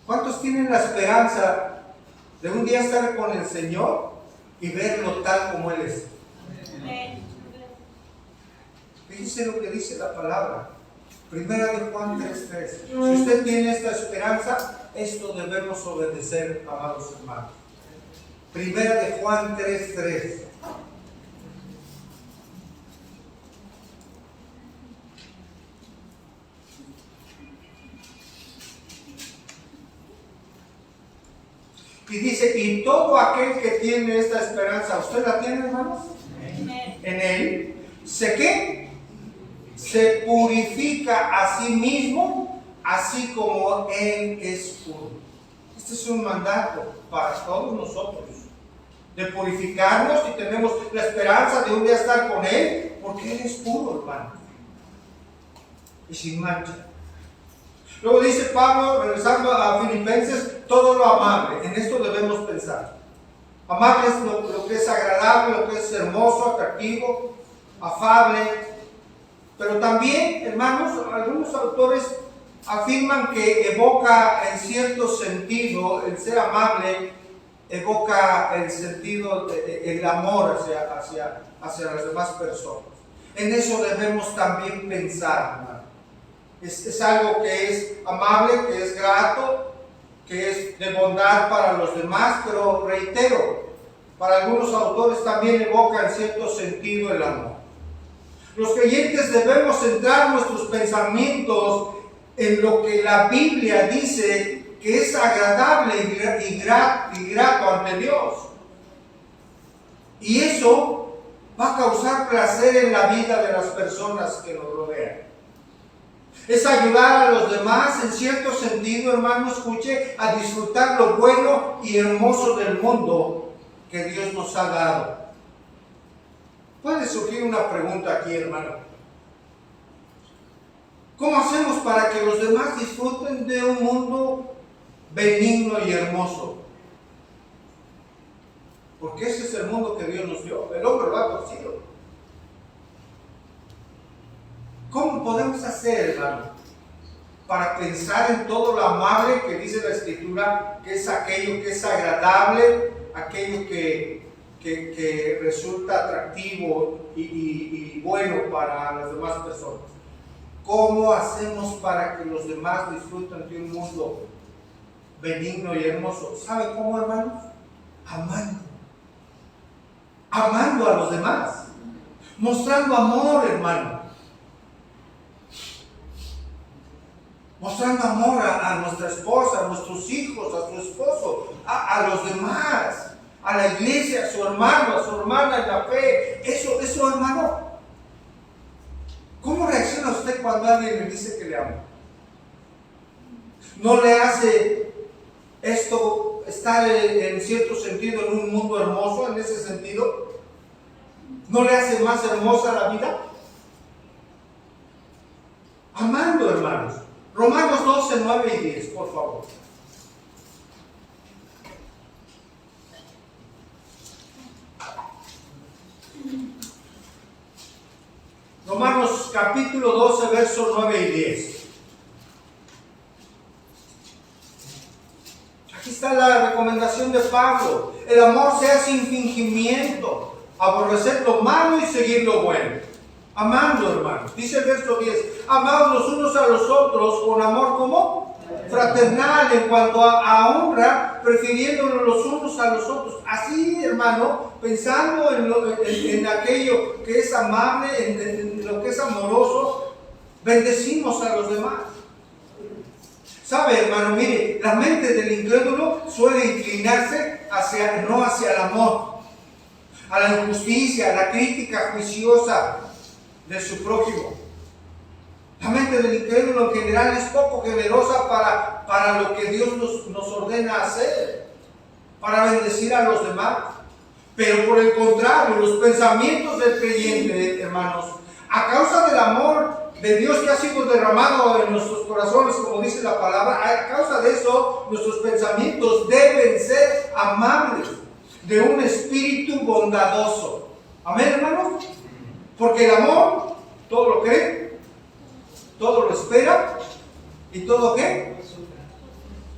¿Cuántos tienen la esperanza de un día estar con el Señor y verlo tal como Él es? Fíjense lo que dice la palabra. Primera de Juan 3:3. Si usted tiene esta esperanza, esto debemos obedecer, amados hermanos. Primera de Juan 3:3. Y dice, y todo aquel que tiene esta esperanza, ¿usted la tiene, hermanos? En Él. ¿Se qué? Se purifica a sí mismo, así como Él es puro. Este es un mandato para todos nosotros, de purificarnos, y tenemos la esperanza de un día estar con Él, porque Él es puro, hermano, y sin mancha. Luego dice Pablo, regresando a Filipenses, todo lo amable. En esto debemos pensar. Amable es lo que es agradable, lo que es hermoso, atractivo, afable. Pero también, hermanos, algunos autores afirman que evoca en cierto sentido, el ser amable, evoca el sentido, el amor hacia las demás personas. En eso debemos también pensar, hermano. Es algo que es amable, que es grato, que es de bondad para los demás, pero reitero, para algunos autores también evoca en cierto sentido el amor. Los creyentes debemos centrar nuestros pensamientos en lo que la Biblia dice que es agradable y grato ante Dios. Y eso va a causar placer en la vida de las personas que nos rodean. Es ayudar a los demás, en cierto sentido, hermano, escuche, a disfrutar lo bueno y hermoso del mundo que Dios nos ha dado. Puede surgir una pregunta aquí, hermano. ¿Cómo hacemos para que los demás disfruten de un mundo benigno y hermoso? Porque ese es el mundo que Dios nos dio. El hombre lo ha torcido. ¿Cómo podemos hacer, hermano, para pensar en todo lo amable que dice la Escritura, que es aquello que es agradable, aquello que resulta atractivo y bueno para las demás personas? ¿Cómo hacemos para que los demás disfruten de un mundo benigno y hermoso? ¿Saben cómo, hermanos? Amando a los demás, mostrando amor, hermano. Mostrando amor a nuestra esposa, a nuestros hijos, a su esposo, a los demás, a la iglesia, a su hermano, a su hermana en la fe. Eso, hermano. ¿Cómo reacciona usted cuando alguien le dice que le ama? ¿No le hace esto estar en cierto sentido en un mundo hermoso, en ese sentido? ¿No le hace más hermosa la vida? Amando, hermanos. Romanos 12, 9 y 10, por favor. Romanos capítulo 12, versos 9 y 10. Aquí está la recomendación de Pablo. El amor sea sin fingimiento, aborrecer lo malo y seguir lo bueno. Amando, hermanos. Dice el verso 10. Amados los unos a los otros con amor como fraternal, en cuanto a honra, prefiriéndonos los unos a los otros. Así, hermano, pensando en aquello que es amable, en lo que es amoroso, bendecimos a los demás. ¿Sabe, hermano? Mire, la mente del incrédulo suele inclinarse no hacia el amor, a la injusticia, a la crítica juiciosa de su prójimo. La mente del incrédulo en general es poco generosa para lo que Dios nos ordena hacer, para bendecir a los demás. Pero por el contrario, los pensamientos del creyente, hermanos, a causa del amor de Dios que ha sido derramado en nuestros corazones, como dice la palabra, a causa de eso, nuestros pensamientos deben ser amables, de un espíritu bondadoso. Amén, hermanos. Porque el amor todo lo cree, todo lo espera y todo ¿qué?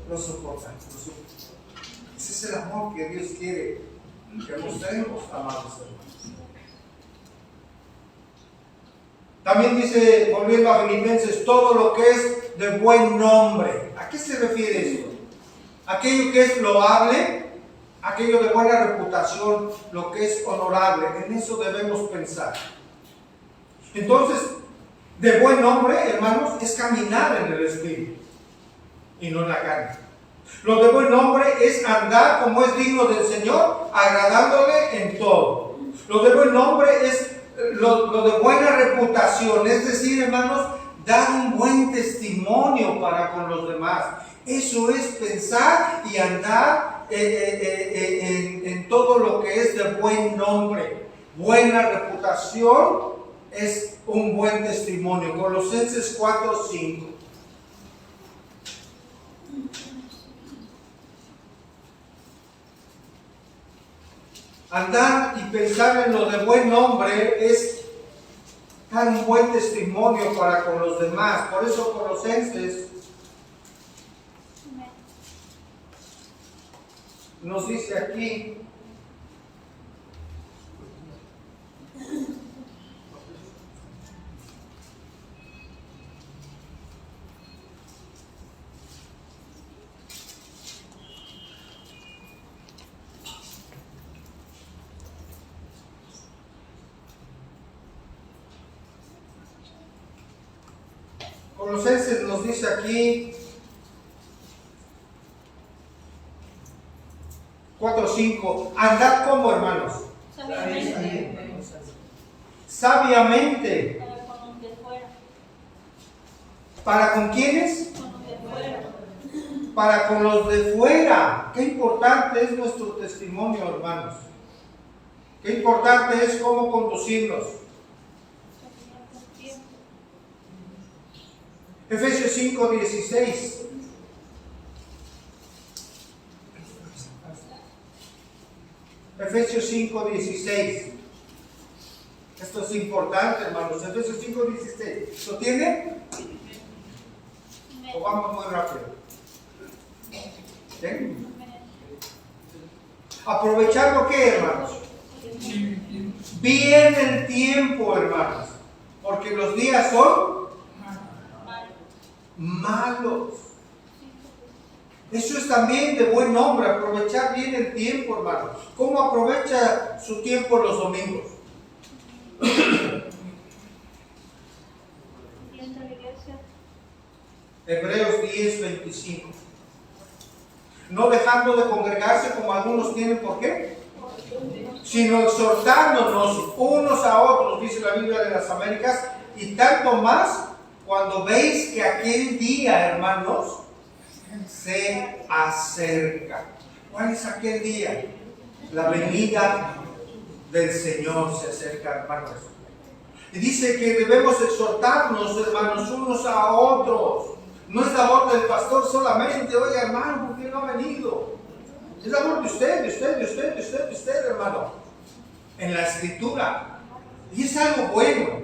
Lo soporta. Ese es el amor que Dios quiere que mostremos, amados hermanos. También dice, volviendo a Filipenses, todo lo que es de buen nombre. ¿A qué se refiere esto? Aquello que es loable, aquello de buena reputación, lo que es honorable. En eso debemos pensar. Entonces, de buen nombre, hermanos, es caminar en el Espíritu y no en la carne. Lo de buen nombre es andar como es digno del Señor, agradándole en todo. Lo de buen nombre es lo de buena reputación, es decir, hermanos, dar un buen testimonio para con los demás. Eso es pensar y andar en todo lo que es de buen nombre. Buena reputación es un buen testimonio. Colosenses 4:5. Andar y pensar en lo de buen nombre es tan buen testimonio para con los demás. Por eso Colosenses nos dice aquí, Colosenses nos dice aquí 4:5, andad como hermanos, sabiamente. ¿Para con quiénes? Para con los de fuera. Qué importante es nuestro testimonio, hermanos. Qué importante es cómo conducirnos. Efesios 5:16. Efesios 5:16. Esto es importante, hermanos. Efesios 5:16. ¿Lo tiene? ¿O vamos muy rápido? ¿Sí? ¿Aprovechando qué, hermanos? Bien el tiempo, hermanos. Porque los días son malos. Eso es también de buen nombre, aprovechar bien el tiempo, hermanos. ¿Cómo aprovecha su tiempo los domingos? Hebreos 10:25. No dejando de congregarse como algunos tienen, ¿por qué? Sino exhortándonos unos a otros, dice la Biblia de las Américas, y tanto más cuando veis que aquel día, hermanos, se acerca. ¿Cuál es aquel día? La venida del Señor se acerca, hermanos. Y dice que debemos exhortarnos, hermanos, unos a otros. No es labor del pastor solamente, oiga, hermano, ¿por qué no ha venido? Es labor de usted, de usted, hermano. En la Escritura. Y es algo bueno.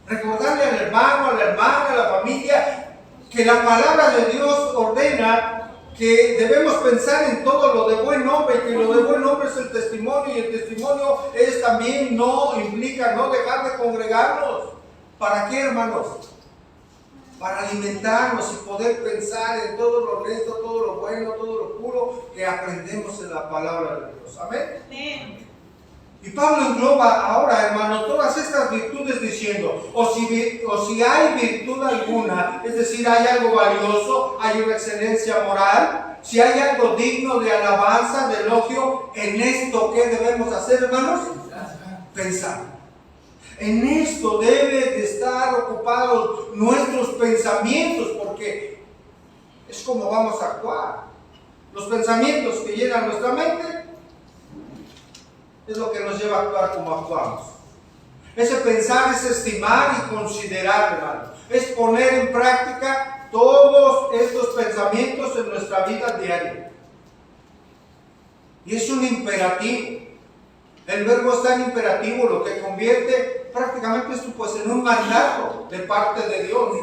Recordarle al hermano, a la hermana, a la familia, que la palabra de Dios ordena que debemos pensar en todo lo de buen nombre, que lo de buen nombre es el testimonio, y el testimonio es también implica no dejar de congregarnos. ¿Para qué, hermanos? Para alimentarnos y poder pensar en todo lo honesto, todo lo bueno, todo lo puro que aprendemos en la palabra de Dios. Amén. Amén. Y Pablo engloba ahora, hermanos, todas estas virtudes diciendo, o si hay virtud alguna, es decir, hay algo valioso, hay una excelencia moral, si hay algo digno de alabanza, de elogio, en esto, ¿qué debemos hacer, hermanos? Pensar. En esto deben de estar ocupados nuestros pensamientos, porque es como vamos a actuar. Los pensamientos que llenan nuestra mente es lo que nos lleva a actuar como actuamos. Ese pensar es estimar y considerar, hermano. Es poner en práctica todos estos pensamientos en nuestra vida diaria. Y es un imperativo. El verbo es tan imperativo, lo que convierte prácticamente esto pues en un mandato de parte de Dios.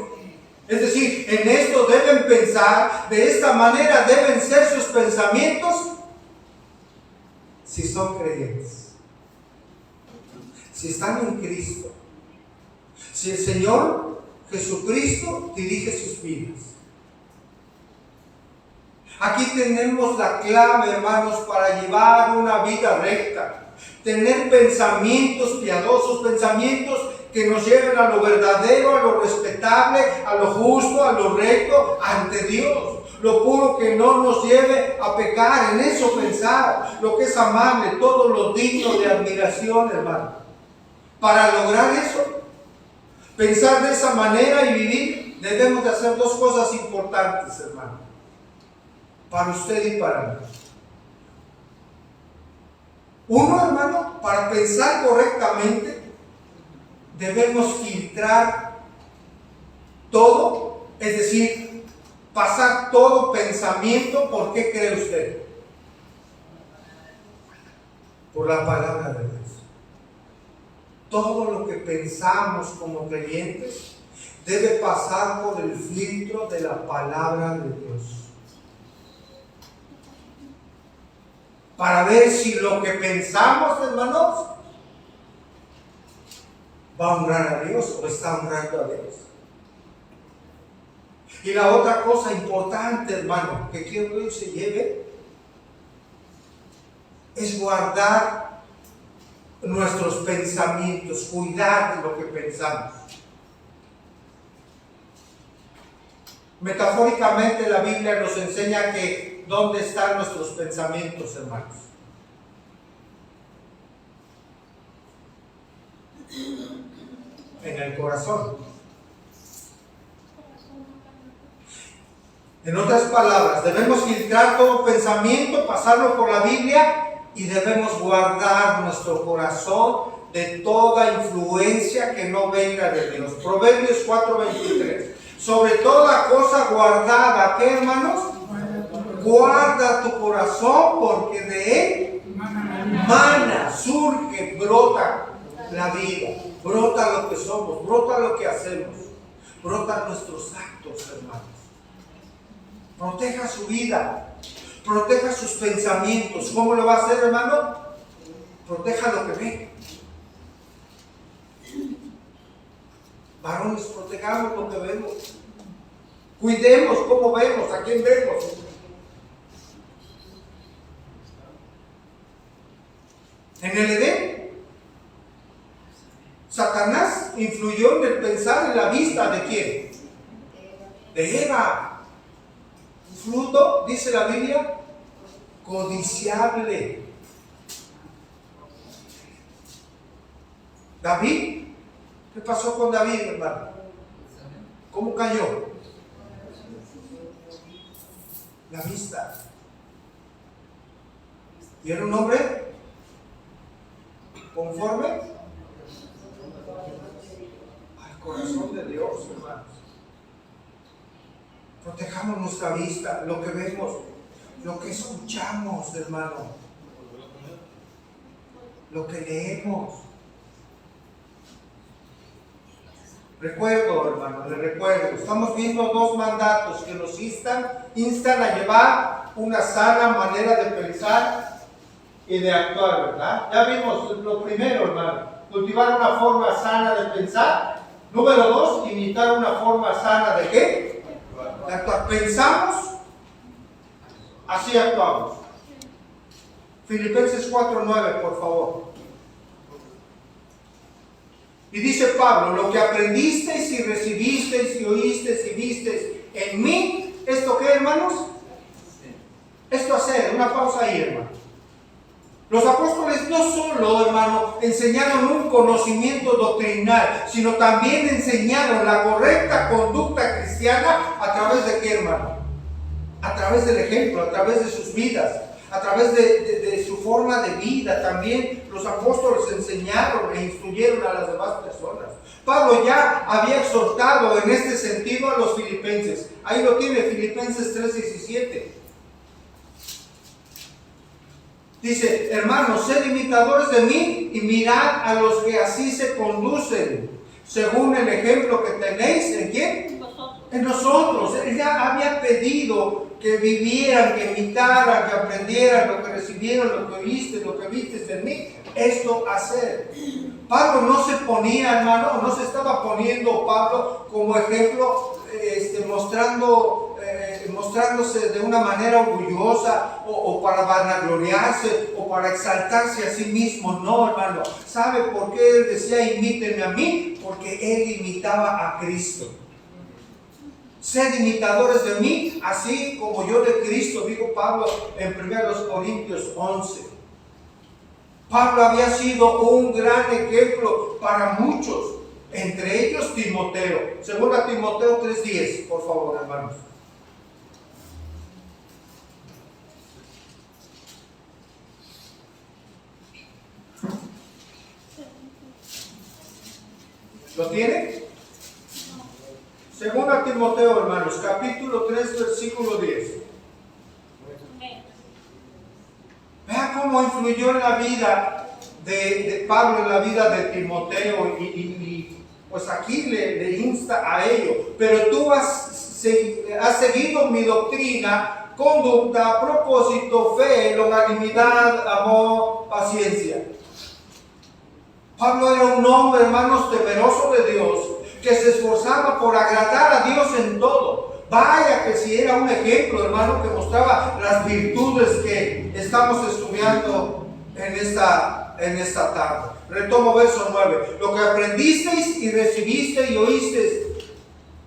Es decir, en esto deben pensar, de esta manera deben ser sus pensamientos si son creyentes, si están en Cristo, si el Señor Jesucristo dirige sus vidas. Aquí tenemos la clave, hermanos, para llevar una vida recta. Tener pensamientos piadosos, pensamientos que nos lleven a lo verdadero, a lo respetable, a lo justo, a lo recto ante Dios. Lo puro que no nos lleve a pecar, en eso pensar, lo que es amable, todo lo digno de admiración, hermano. Para lograr eso, pensar de esa manera y vivir, debemos de hacer dos cosas importantes, hermano, para usted y para mí. Uno, hermano, para pensar correctamente, debemos filtrar todo, es decir, pasar todo pensamiento. ¿Por qué cree usted? por la palabra de Dios. Todo lo que pensamos como creyentes debe pasar por el filtro de la palabra de Dios. Para ver si lo que pensamos, hermanos, va a honrar a Dios o está honrando a Dios. Y la otra cosa importante, hermano, que quiero que se lleve, es guardar nuestros pensamientos, cuidar de lo que pensamos. Metafóricamente la Biblia nos enseña que dónde están nuestros pensamientos, hermanos. En el corazón. En otras palabras, debemos filtrar todo pensamiento, pasarlo por la Biblia y debemos guardar nuestro corazón de toda influencia que no venga de Dios. Proverbios 4:23. Sobre toda cosa guardada, ¿qué, hermanos? Guarda tu corazón, porque de él mana, surge, brota la vida, brota lo que somos, brota lo que hacemos, brota nuestros actos, hermanos. Proteja su vida, proteja sus pensamientos. ¿Cómo lo va a hacer, hermano? Proteja lo que ve. Varones, protejamos lo que vemos. Cuidemos cómo vemos, a quién vemos. En el Edén, Satanás influyó en el pensar, en la vista de quién? De Eva. Fruto, dice la Biblia, codiciable. David, ¿qué pasó con David, hermano? ¿Cómo cayó? La vista. ¿Y era un hombre conforme al corazón de Dios, hermanos? Protejamos nuestra vista, lo que vemos, lo que escuchamos, hermano, lo que leemos. Recuerdo, hermano, le recuerdo, estamos viendo dos mandatos que nos instan a llevar una sana manera de pensar y de actuar, ¿verdad? Ya vimos lo primero, hermano, cultivar una forma sana de pensar. Número 2, imitar una forma sana de ¿qué? De actuar. Pensamos, así actuamos. Filipenses 4:9, por favor. Y dice Pablo, lo que aprendisteis y recibisteis y oísteis y visteis en mí, ¿esto qué, hermanos? Esto hacer, una pausa ahí, hermano. Los apóstoles no solo, hermano, enseñaron un conocimiento doctrinal, sino también enseñaron la correcta conducta cristiana a través de qué, hermano? A través del ejemplo, a través de sus vidas, a través de su forma de vida. También los apóstoles enseñaron e instruyeron a las demás personas. Pablo ya había exhortado en este sentido a los filipenses. Ahí lo tiene, Filipenses 3:17. Dice, hermanos, sed imitadores de mí y mirad a los que así se conducen, según el ejemplo que tenéis, ¿en quién? En nosotros. Él ya había pedido que vivieran, que imitaran, que aprendieran lo que recibieron, lo que oíste, lo que viste en mí. Esto hacer. Pablo no se ponía, hermano, no se estaba poniendo Pablo como ejemplo, mostrándose de una manera orgullosa o para vanagloriarse o para exaltarse a sí mismo. No, hermano. ¿Sabe por qué él decía imítenme a mí? Porque él imitaba a Cristo. Sed imitadores de mí, así como yo de Cristo, dijo Pablo en 1 Corintios 11. Pablo había sido un gran ejemplo para muchos, entre ellos Timoteo. Segunda Timoteo 3:10, por favor, hermanos. ¿Lo tiene? Segunda Timoteo, hermanos, capítulo 3, versículo 10. Vea cómo influyó en la vida de Pablo, en la vida de Timoteo, y pues aquí le insta a ello. Pero tú has seguido mi doctrina, conducta, propósito, fe, longanimidad, amor, paciencia. Pablo era un hombre, hermanos, temeroso de Dios, que se esforzaba por agradar a Dios en todo. Vaya que si era un ejemplo, hermano, que mostraba las virtudes que estamos estudiando en esta tarde. Retomo verso 9. Lo que aprendisteis y recibisteis y oísteis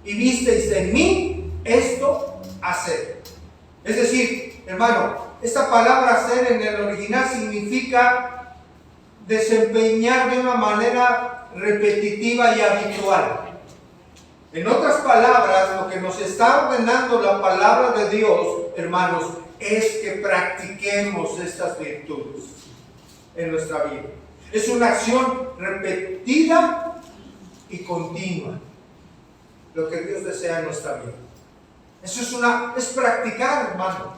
y visteis en mí, esto haced. Es decir, hermano, esta palabra hacer en el original significa desempeñar de una manera repetitiva y habitual. En otras palabras, lo que nos está ordenando la palabra de Dios, hermanos, es que practiquemos estas virtudes en nuestra vida. Es una acción repetida y continua, lo que Dios desea en nuestra vida. Eso es practicar, hermano.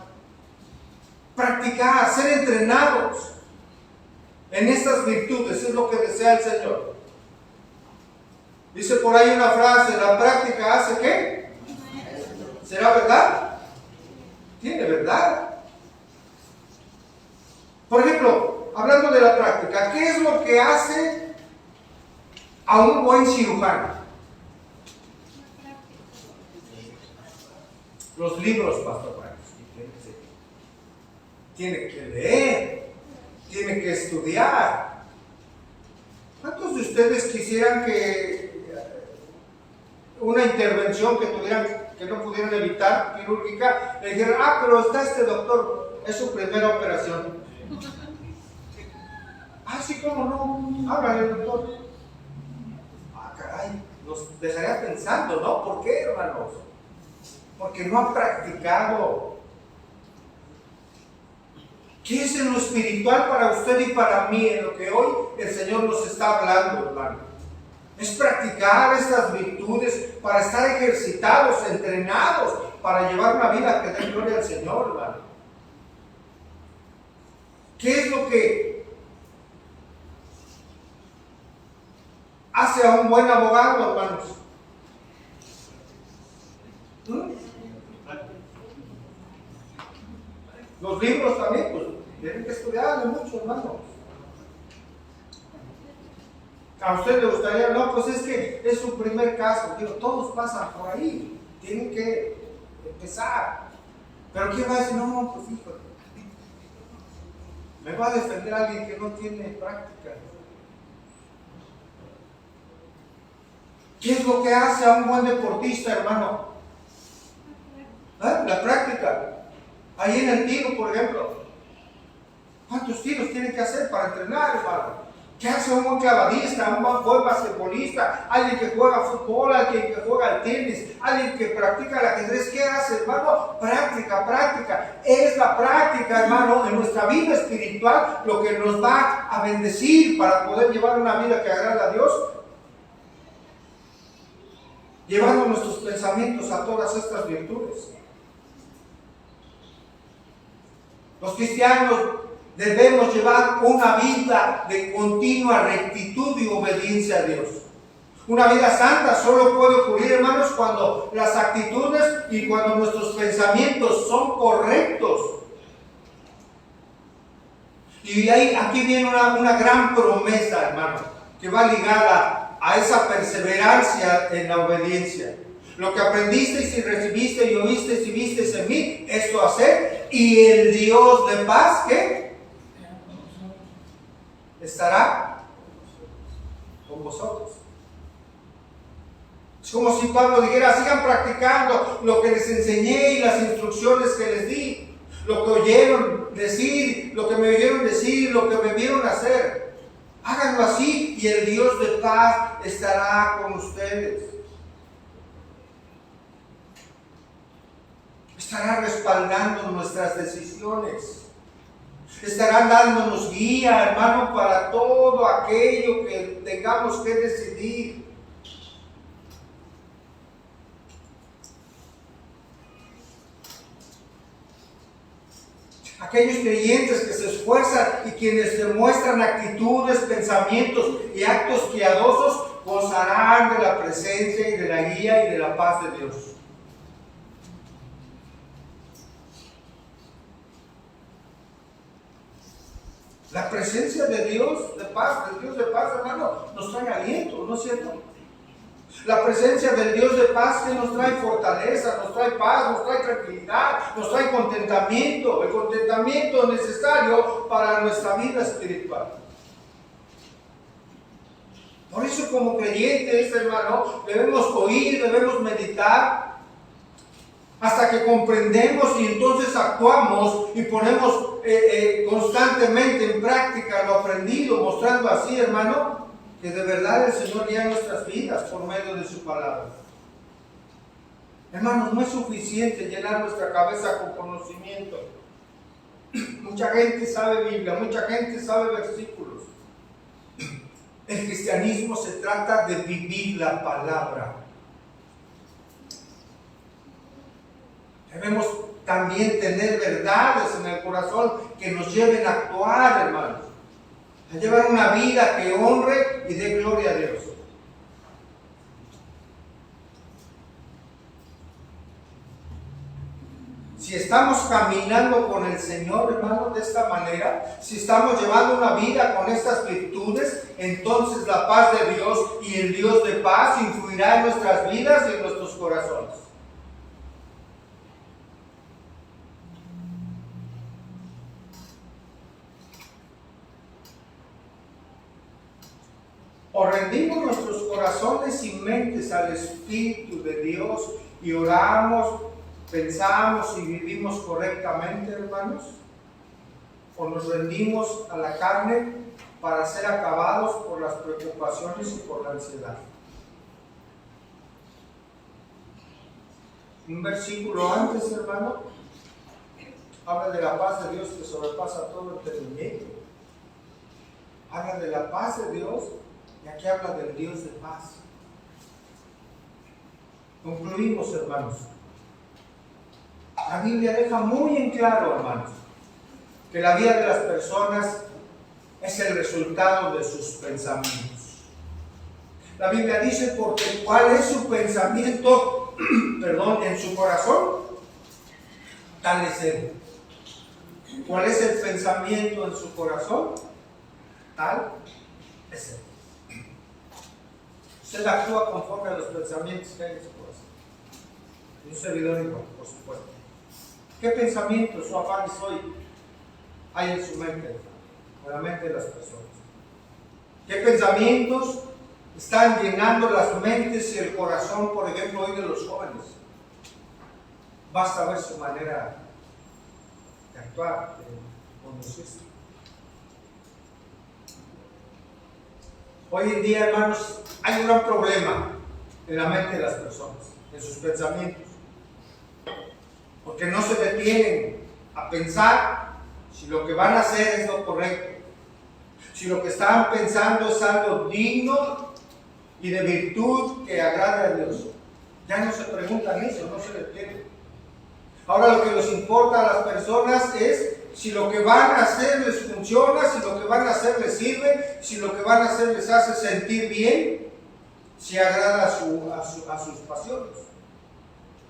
Practicar, ser entrenados en estas virtudes, es lo que desea el Señor. Dice por ahí una frase, la práctica hace ¿qué? ¿Será verdad? Tiene verdad. Por ejemplo, hablando de la práctica, ¿qué es lo que hace a un buen cirujano? Los libros, Pastor Frank. Tiene que leer, tiene que estudiar. ¿Cuántos de ustedes quisieran que una intervención que no pudieran evitar, quirúrgica, le dijeran, pero está este doctor, es su primera operación? Sí, ¿cómo no? Háblale, doctor. Caray, nos dejaría pensando, ¿no? ¿Por qué, hermanos? Porque no ha practicado. ¿Qué es en lo espiritual para usted y para mí, en lo que hoy el Señor nos está hablando, hermano? Es practicar estas virtudes para estar ejercitados, entrenados, para llevar una vida que dé gloria al Señor, hermano. ¿Qué es lo que hace a un buen abogado, hermanos? Los libros también, pues, tienen que estudiarle mucho, hermanos. A usted le gustaría, no, pues es que es su primer caso. Digo, todos pasan por ahí, tienen que empezar. Pero ¿quién va a decir, no, pues hijo, me va a defender a alguien que no tiene práctica? ¿Qué es lo que hace a un buen deportista, hermano? La práctica. Ahí en el tiro, por ejemplo, ¿cuántos tiros tiene que hacer para entrenar, hermano? ¿Qué hace un buen clavadista, un buen basquetbolista, alguien que juega fútbol, alguien que juega al tenis, alguien que practica el ajedrez? ¿Qué hace, hermano? Práctica, práctica. Es la práctica, hermano, en nuestra vida espiritual lo que nos va a bendecir para poder llevar una vida que agrada a Dios, llevando nuestros pensamientos a todas estas virtudes. Los cristianos debemos llevar una vida de continua rectitud y obediencia a Dios. Una vida santa solo puede ocurrir, hermanos, cuando las actitudes y cuando nuestros pensamientos son correctos. Y aquí viene una gran promesa, hermano, que va ligada a esa perseverancia en la obediencia. Lo que aprendisteis y recibisteis y oísteis y visteis en mí, esto hacer, y el Dios de paz, ¿qué? Estará con vosotros. Es como si Pablo dijera, sigan practicando lo que les enseñé y las instrucciones que les di, lo que oyeron decir, lo que me oyeron decir, lo que me vieron hacer. Háganlo así y el Dios de paz estará con ustedes. Estará respaldando nuestras decisiones. Estarán dándonos guía, hermano, para todo aquello que tengamos que decidir. Aquellos creyentes que se esfuerzan y quienes demuestran actitudes, pensamientos y actos piadosos gozarán de la presencia y de la guía y de la paz de Dios. La presencia de Dios de paz, hermano, nos trae aliento, ¿no es cierto? La presencia del Dios de paz que nos trae fortaleza, nos trae paz, nos trae tranquilidad, nos trae contentamiento, el contentamiento necesario para nuestra vida espiritual. Por eso como creyentes, hermano, debemos oír, debemos meditar, hasta que comprendemos y entonces actuamos y ponemos constantemente en práctica lo aprendido, mostrando así, hermano, que de verdad el Señor guía nuestras vidas por medio de su palabra. Hermanos, no es suficiente llenar nuestra cabeza con conocimiento. Mucha gente sabe Biblia, mucha gente sabe versículos. El cristianismo se trata de vivir la palabra. Debemos también tener verdades en el corazón que nos lleven a actuar, hermanos, a llevar una vida que honre y dé gloria a Dios. Si estamos caminando con el Señor, hermano, de esta manera, si estamos llevando una vida con estas virtudes, entonces la paz de Dios y el Dios de paz influirá en nuestras vidas y en nuestros corazones. O rendimos nuestros corazones y mentes al Espíritu de Dios y oramos, pensamos y vivimos correctamente, hermanos, o nos rendimos a la carne para ser acabados por las preocupaciones y por la ansiedad. Un versículo antes, hermano, habla de la paz de Dios que sobrepasa todo entendimiento. Habla de la paz de Dios. Y aquí habla del Dios de paz. Concluimos, hermanos. La Biblia deja muy en claro, hermanos, que la vida de las personas es el resultado de sus pensamientos. La Biblia dice, porque ¿cuál es su pensamiento, en su corazón? Tal es él. ¿Cuál es el pensamiento en su corazón? Tal es él. Usted actúa conforme a los pensamientos que hay en su corazón. Un servidor igual, por supuesto. ¿Qué pensamientos o afanes hoy hay en su mente, en la mente de las personas? ¿Qué pensamientos están llenando las mentes y el corazón, por ejemplo, hoy de los jóvenes? Basta ver su manera de actuar, de conducirse. Hoy en día, hermanos, hay un gran problema en la mente de las personas, en sus pensamientos, porque no se detienen a pensar si lo que van a hacer es lo correcto, si lo que están pensando es algo digno y de virtud que agrade a Dios. Ya no se preguntan eso, no se detienen. Ahora lo que les importa a las personas es si lo que van a hacer les funciona, si lo que van a hacer les sirve, si lo que van a hacer les hace sentir bien, si agrada a sus pasiones.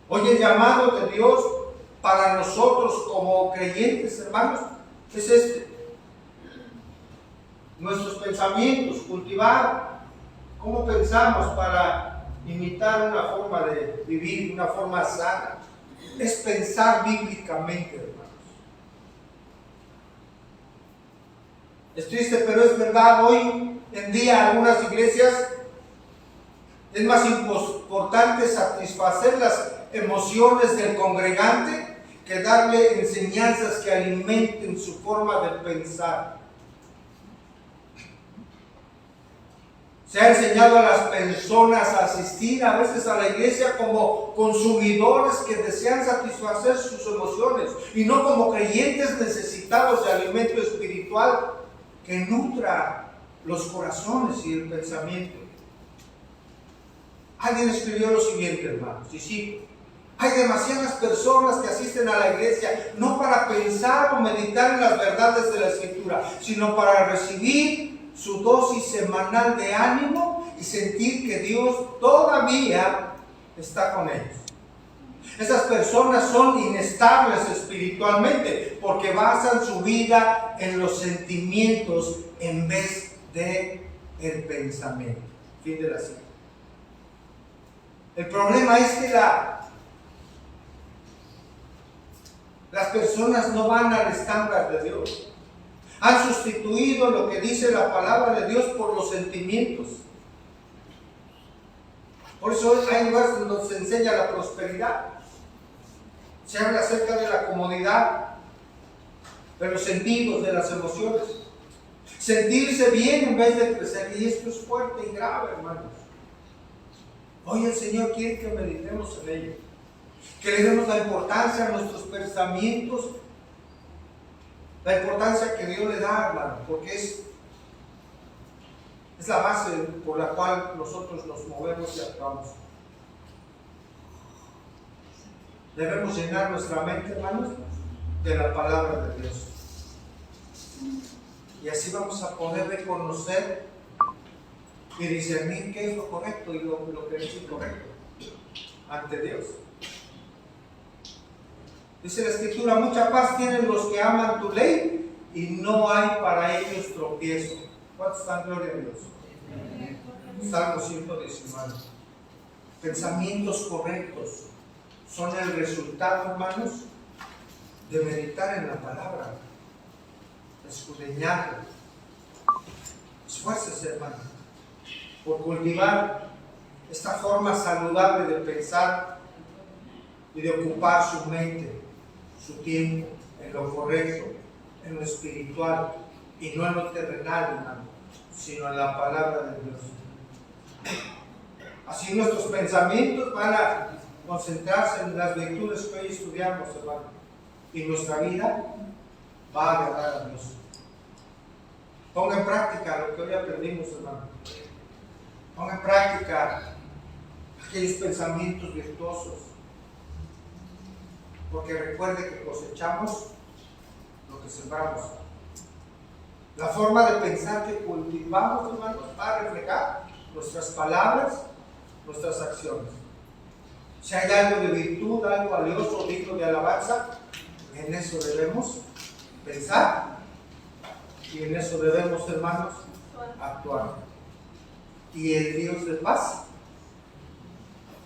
Hoy el llamado de Dios para nosotros como creyentes, hermanos, es este. Nuestros pensamientos, cultivar cómo pensamos para imitar una forma de vivir, una forma sana. Es pensar bíblicamente, hermanos. Es triste, pero es verdad, hoy en día algunas iglesias es más importante satisfacer las emociones del congregante que darle enseñanzas que alimenten su forma de pensar. Se ha enseñado a las personas a asistir a veces a la iglesia como consumidores que desean satisfacer sus emociones y no como creyentes necesitados de alimento espiritual que nutra los corazones y el pensamiento. Alguien escribió lo siguiente, hermanos, y sí, Hay demasiadas personas que asisten a la iglesia no para pensar o meditar en las verdades de la Escritura, sino para recibir su dosis semanal de ánimo y sentir que Dios todavía está con ellos. Esas personas son inestables espiritualmente porque basan su vida en los sentimientos en vez de el pensamiento. Fin de la cita. El problema es que las personas no van al estándar de Dios. Han sustituido lo que dice la palabra de Dios por los sentimientos. Por eso hay lugares donde se enseña la prosperidad. Se habla acerca de la comodidad, de los sentidos, de las emociones. Sentirse bien en vez de crecer. Y esto es fuerte y grave, hermanos. Hoy el Señor quiere que meditemos en ello. Que le demos la importancia a nuestros pensamientos. La importancia que Dios le da, hermano. Porque es la base por la cual nosotros nos movemos y actuamos. Debemos llenar nuestra mente, hermanos, de la palabra de Dios. Y así vamos a poder reconocer y discernir qué es lo correcto y lo que es incorrecto ante Dios. Dice la Escritura: mucha paz tienen los que aman tu ley y no hay para ellos tropiezo. ¿Cuántos están? Gloria a Dios. Salmo 119. Pensamientos correctos son el resultado, hermanos, de meditar en la palabra, de escudriñarla. Esfuércese, hermano, por cultivar esta forma saludable de pensar y de ocupar su mente, su tiempo en lo correcto, en lo espiritual y no en lo terrenal, hermano, sino en la palabra de Dios. Así nuestros pensamientos van a concentrarse en las virtudes que hoy estudiamos, hermano, y nuestra vida va a agradar a Dios. Ponga en práctica lo que hoy aprendimos, hermano. Ponga en práctica aquellos pensamientos virtuosos, porque recuerde que cosechamos lo que sembramos. La forma de pensar que cultivamos, hermanos, va a reflejar nuestras palabras, nuestras acciones. Si hay algo de virtud, algo valioso, digno de alabanza, en eso debemos pensar y en eso debemos, hermanos, actuar. Y el Dios de paz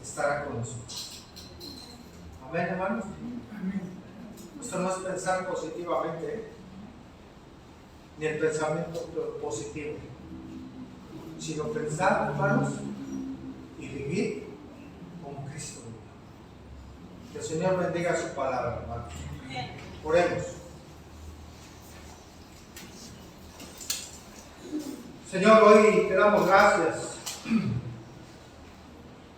estará con nosotros. Amén, hermanos. Esto no es pensar positivamente, ni el pensamiento positivo, sino pensar, hermanos, y vivir como Cristo vivió. Que el Señor bendiga su palabra, hermanos. Oremos. Señor, hoy te damos gracias.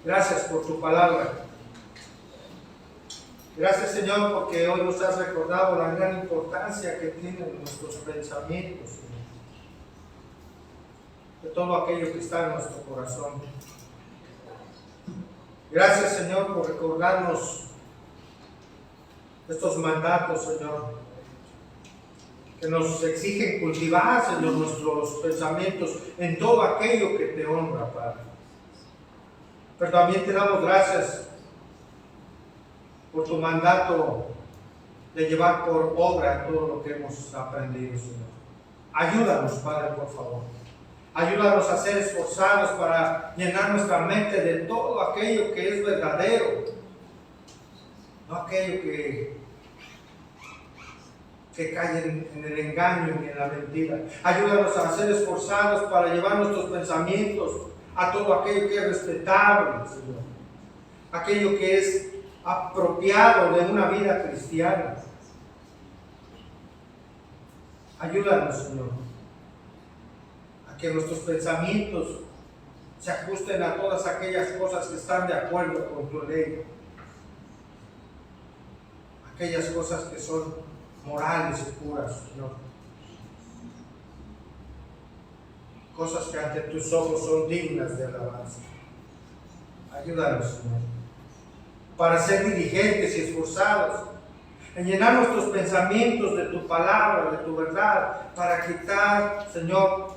Gracias por tu palabra. Gracias, Señor, porque hoy nos has recordado la gran importancia que tienen nuestros pensamientos, Señor, de todo aquello que está en nuestro corazón. Gracias, Señor, por recordarnos estos mandatos, Señor, que nos exigen cultivar, Señor, nuestros pensamientos en todo aquello que te honra, Padre. Pero también te damos gracias por tu mandato de llevar por obra todo lo que hemos aprendido, Señor. Ayúdanos, Padre, por favor. Ayúdanos a ser esforzados para llenar nuestra mente de todo aquello que es verdadero, no aquello que cae en el engaño y en la mentira. Ayúdanos a ser esforzados para llevar nuestros pensamientos a todo aquello que es respetable, Señor. Aquello que es apropiado de una vida cristiana. Ayúdanos, Señor, a que nuestros pensamientos se ajusten a todas aquellas cosas que están de acuerdo con tu ley. Aquellas cosas que son morales y puras, Señor. Cosas que ante tus ojos son dignas de alabanza. Ayúdanos, Señor. para ser diligentes y esforzados, en llenar nuestros pensamientos de tu palabra, de tu verdad, para quitar, Señor,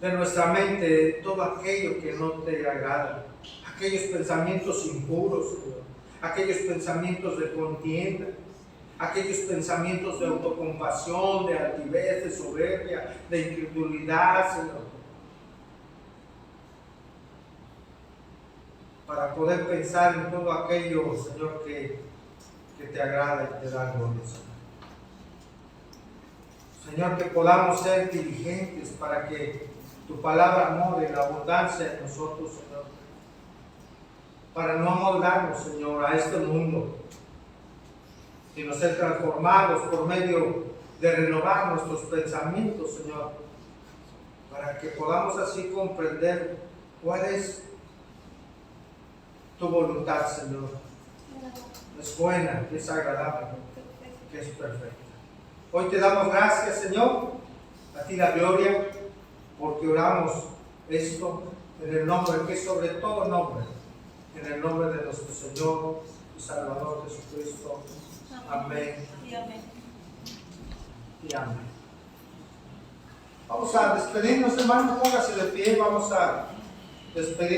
de nuestra mente todo aquello que no te agrada, aquellos pensamientos impuros, Señor, aquellos pensamientos de contienda, aquellos pensamientos de autocompasión, de altivez, de soberbia, de incredulidad, Señor, para poder pensar en todo aquello, Señor, que te agrada y te da gloria, Señor. Señor, que podamos ser diligentes para que tu palabra more la abundancia en nosotros, Señor, para no amoldarnos, Señor, a este mundo, sino ser transformados por medio de renovar nuestros pensamientos, Señor, para que podamos así comprender cuál es tu voluntad, Señor. Es buena, es agradable, que es perfecta. Hoy te damos gracias, Señor, a ti la gloria, porque oramos esto en el nombre que es sobre todo nombre, en el nombre de nuestro Señor y Salvador Jesucristo. Amén. Y amén. Y amén. Vamos a despedirnos, hermanos, póngase de pie, vamos a despedirnos.